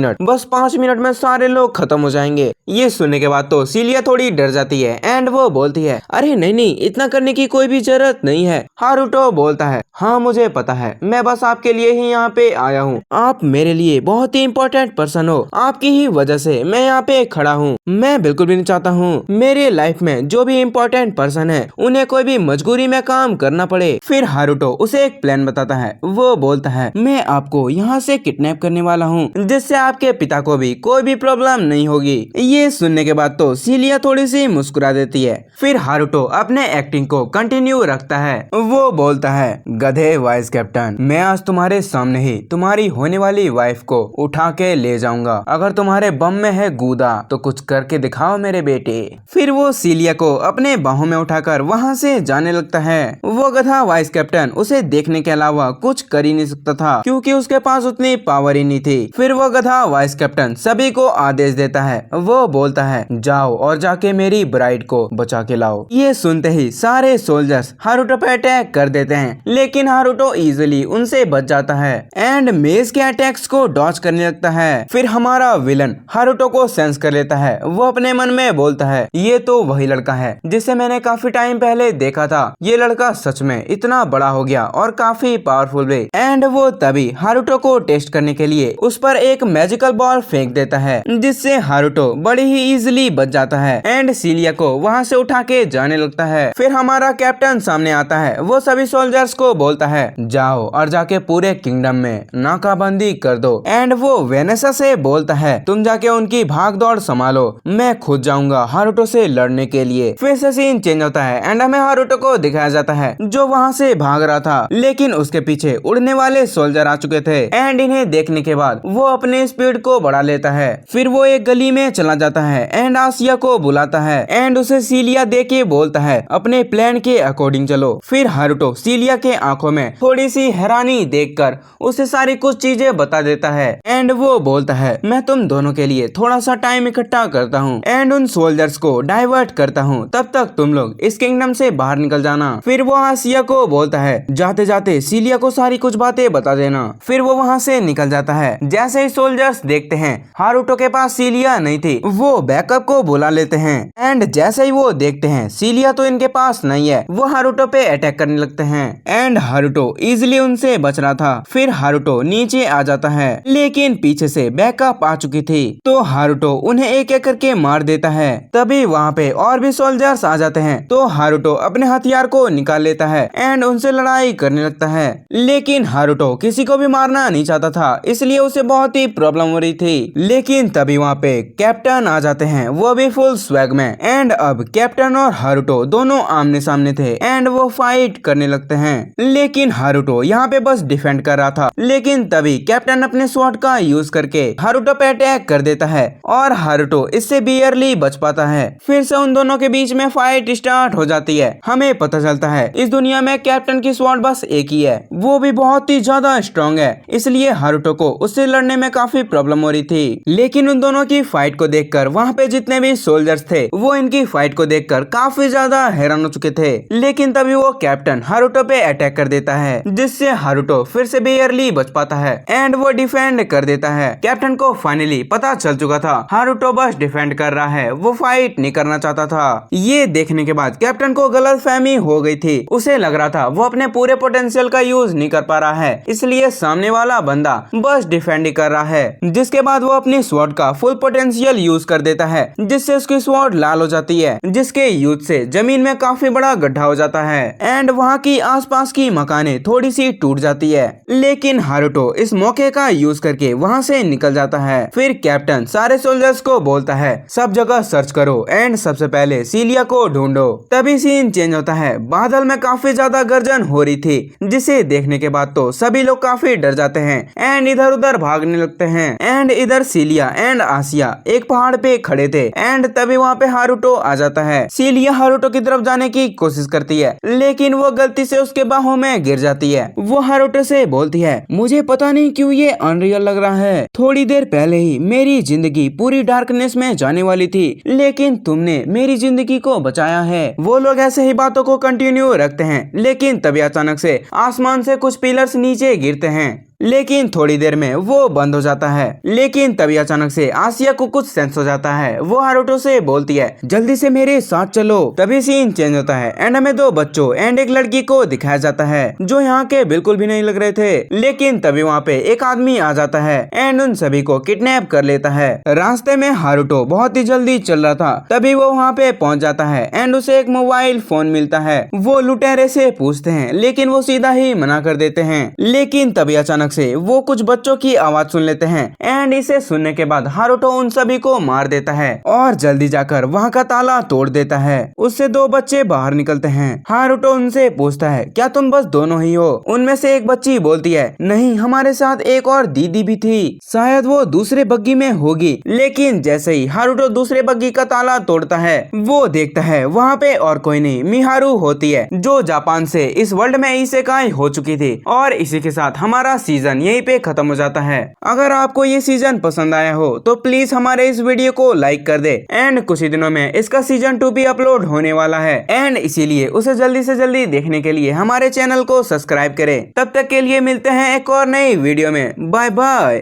मिनट में सारे लोग खत्म हो जाएंगे। ये सुनने के बाद तो सीलिया थोड़ी डर जाती है एंड वो बोलती है अरे नहीं, इतना करने की कोई भी जरूरत नहीं है। हारुतो बोलता है हाँ मुझे पता है, मैं बस आपके लिए ही यहाँ पे आया हूँ। आप मेरे लिए बहुत ही इम्पोर्टेंट पर्सन हो, आपकी ही वजह से मैं यहाँ पे खड़ा हूँ। मैं बिल्कुल भी नहीं चाहता हूँ मेरी लाइफ में जो भी इम्पोर्टेंट पर्सन है उन्हें कोई भी मजबूरी में काम करना पड़े। फिर हारुतो उसे एक प्लान बताता है। वो बोलता है मैं आपको यहाँ से किडनैप करने वाला हूँ जिससे आपके पिता को भी कोई भी प्रॉब्लम नहीं होगी। ये सुनने के बाद तो सीलिया थोड़ी सी मुस्कुरा देती है। फिर हारुतो अपने एक्टिंग को कंटिन्यू रखता है। वो बोलता है गधे वाइस कैप्टन, मैं आज तुम्हारे सामने ही तुम्हारी होने वाली वाइफ को उठा के ले जाऊंगा। अगर तुम्हारे बम में है गूदा तो कुछ करके दिखाओ मेरे बेटे। फिर वो सीलिया को अपने बाहों में उठाकर वहाँ से जाने लगता है। वो गधा वाइस कैप्टन उसे देखने के अलावा कुछ कर ही नहीं सकता था क्योंकि उसके पास उतनी पावर ही नहीं थी। फिर वो गधा वाइस कैप्टन सभी को आदेश देता है। वो बोलता है जाओ और जाके मेरी ब्राइड को बचा के लाओ। ये सुनते ही सारे सोल्जर्स हारुतो पे अटैक कर देते हैं, लेकिन हारुतो इजीली उनसे बच जाता है एंड मेज के अटैक्स को डॉज करने लगता है। फिर हमारा विलन हारुतो को सेंस कर लेता है। वो अपने मन में बोलता है ये तो वही लड़का है जिसे मैंने काफी टाइम पहले देखा था। ये लड़का सच में इतना बड़ा हो गया और काफी पावरफुल भी। एंड वो तभी हारुतो को टेस्ट करने के लिए उस पर एक मैजिकल बॉल फेंक देता है जिससे हारुतो बड़ी ही इजीली बच जाता है एंड सीलिया को वहाँ से उठा के जाने लगता है। फिर हमारा कैप्टन सामने आता है। वो सभी सोल्जर्स को बोलता है जाओ और जाके पूरे किंगडम में नाकाबंदी कर दो। एंड वो वेनेसा से बोलता है तुम जाके उनकी भाग दौड़ संभालो, मैं खुद जाऊंगा हारुतो से लड़ने के लिए। फिर से सीन चेंज होता है एंड हमें हारुतो को दिखाया जाता है जो वहाँ से भाग रहा था, लेकिन उसके पीछे उड़ने वाले सोल्जर आ चुके थे एंड इन्हें देखने के बाद वो अपने स्पीड को बढ़ा लेता है। फिर वो एक गली में चला जाता है एंड आसिया को बुलाता है एंड उसे सीलिया दे के बोलता है अपने प्लान के अकॉर्डिंग चलो। फिर हारुतो सीलिया के आंखों में थोड़ी सी हैरानी देखकर उसे सारी कुछ चीजें बता देता है एंड वो बोलता है मैं तुम दोनों के लिए थोड़ा सा टाइम इकट्ठा करता हूँ एंड उन सोल्जर्स को डाइवर्ट करता हूँ, तब तक तुम लोग इस किंगडम से बाहर निकल जाना। फिर वो आसिया को बोलता है जाते जाते सीलिया को सारी कुछ बातें बता देना। फिर वो वहाँ से निकल जाता है। जैसे ही सोल्जर्स देखते हैं हारुतो के पास सीलिया नहीं थी, वो बैकअप को बुला लेते हैं एंड जैसे ही वो देखते हैं सीलिया तो इनके पास नहीं है, वो हारुतो पे अटैक करने लगते हैं एंड हारुतो इजीली उनसे बच रहा था। फिर हारुतो नीचे आ जाता है, लेकिन पीछे से बैकअप आ चुकी थी तो हारुतो उन्हें एक एक करके मार देता है। तभी वहाँ पे और भी सोल्जर्स आ जाते हैं तो हारुतो अपने हथियार को निकाल लेता है एंड उनसे लड़ाई करने लगता है, लेकिन हारुतो किसी को भी मारना नहीं चाहता था, इसलिए उसे बहुत ही प्रॉब्लम हो रही थी। लेकिन तभी वहाँ पे कैप्टन आ जाते हैं, वो भी फुल स्वैग में एंड अब कैप्टन और हारुतो दोनों आमने सामने थे एंड वो फाइट करने लगते हैं। लेकिन हारुतो यहाँ पे बस डिफेंड कर रहा था, लेकिन तभी कैप्टन अपने स्वॉर्ड का यूज करके हारुतो पे अटैक कर देता है और हारुतो इससे बियरली बच पाता है। फिर से उन दोनों के बीच में फाइट स्टार्ट हो जाती है। हमें पता चलता है इस दुनिया में कैप्टन की स्वॉर्ड बस एक ही है, वो भी बहुत ही ज्यादा स्ट्रॉन्ग है, इसलिए हारुतो को उससे लड़ने में काफी प्रॉब्लम हो रही थी। लेकिन उन दोनों की फाइट को देखकर वहाँ पे जितने भी सोल्जर्स थे वो इनकी फाइट को देखकर काफी ज्यादा हैरान हो चुके थे। लेकिन तभी वो कैप्टन हारुतो पे अटैक कर देता है जिससे हारुतो फिर से बेयरली बच पाता है एंड वो डिफेंड कर देता है। कैप्टन को फाइनली पता चल चुका था हारुतो बस डिफेंड कर रहा है, वो फाइट नहीं करना चाहता था। ये देखने के बाद कैप्टन को गलतफहमी हो गई थी, उसे लग रहा था वो अपने पूरे पोटेंशियल का यूज नहीं कर पा रहा है, इसलिए सामने वाला बंदा बस डिफेंड ही कर रहा है। जिसके बाद वो अपनी स्वॉर्ड का फुल पोटेंशियल यूज कर देता है जिससे उसकी स्वॉर्ड लाल हो जाती है, जिसके यूज से जमीन में काफी बड़ा गड्ढा हो जाता है एंड वहाँ की आसपास की मकाने थोड़ी सी टूट जाती है। लेकिन हारुतो इस मौके का यूज करके वहाँ से निकल जाता है। फिर कैप्टन सारे सोल्जर्स को बोलता है सब जगह सर्च करो एंड सबसे पहले सीलिया को ढूंढो। तभी सीन चेंज होता है। बादल में काफी ज्यादा गर्जन हो रही थी, जिसे देखने के बाद तो सभी लोग काफी डर जाते हैं एंड इधर उधर भागने लगते हैं। एंड इधर सीलिया एंड आसिया एक पहाड़ पे खड़े थे एंड तभी वहाँ पे हारुतो आ जाता है। सीलिया हारुतो की तरफ जाने की कोशिश करती है, लेकिन वो गलती से उसके बाहों में गिर जाती है। वो हारुतो से बोलती है मुझे पता नहीं क्यों ये अनरियल लग रहा है। थोड़ी देर पहले ही मेरी जिंदगी पूरी डार्कनेस में जाने वाली थी, लेकिन तुमने मेरी जिंदगी को बचाया है। वो लोग ऐसे ही बातों को कंटिन्यू रखते हैं, लेकिन तभी अचानक से आसमान से कुछ पिलर्स नीचे गिरते हैं, लेकिन थोड़ी देर में वो बंद हो जाता है। लेकिन तभी अचानक से आसिया को कुछ सेंस हो जाता है। वो हारुतो से बोलती है जल्दी से मेरे साथ चलो। तभी सीन चेंज होता है एंड हमें दो बच्चों एंड एक लड़की को दिखाया जाता है जो यहाँ के बिल्कुल भी नहीं लग रहे थे। लेकिन तभी वहाँ पे एक आदमी आ जाता है एंड उन सभी को किडनैप कर लेता है। रास्ते में हारुतो बहुत ही जल्दी चल रहा था, तभी वो वहाँ पे पहुँच जाता है एंड उसे एक मोबाइल फोन मिलता है। वो लुटेरे से पूछते हैं, लेकिन वो सीधा ही मना कर देते हैं। लेकिन तभी अचानक से वो कुछ बच्चों की आवाज सुन लेते हैं एंड इसे सुनने के बाद हारुतो उन सभी को मार देता है और जल्दी जाकर वहाँ का ताला तोड़ देता है। उससे दो बच्चे बाहर निकलते हैं। हारुतो उनसे पूछता है क्या तुम बस दोनों ही हो? उनमें से एक बच्ची बोलती है नहीं, हमारे साथ एक और दीदी भी थी, शायद वो दूसरे बग्गी में होगी। लेकिन जैसे ही हारुतो दूसरे बग्गी का ताला तोड़ता है, वो देखता है वहाँ पे और कोई नहीं, मिहारू होती है जो जापान से इस वर्ल्ड में इसेकाई हो चुकी थी। और इसी के साथ हमारा सीजन यहीं पे खत्म हो जाता है। अगर आपको ये सीजन पसंद आया हो तो प्लीज हमारे इस वीडियो को लाइक कर दे एंड कुछ ही दिनों में इसका सीजन 2 भी अपलोड होने वाला है एंड इसीलिए उसे जल्दी से जल्दी देखने के लिए हमारे चैनल को सब्सक्राइब करें। तब तक के लिए मिलते हैं एक और नई वीडियो में। Bye bye.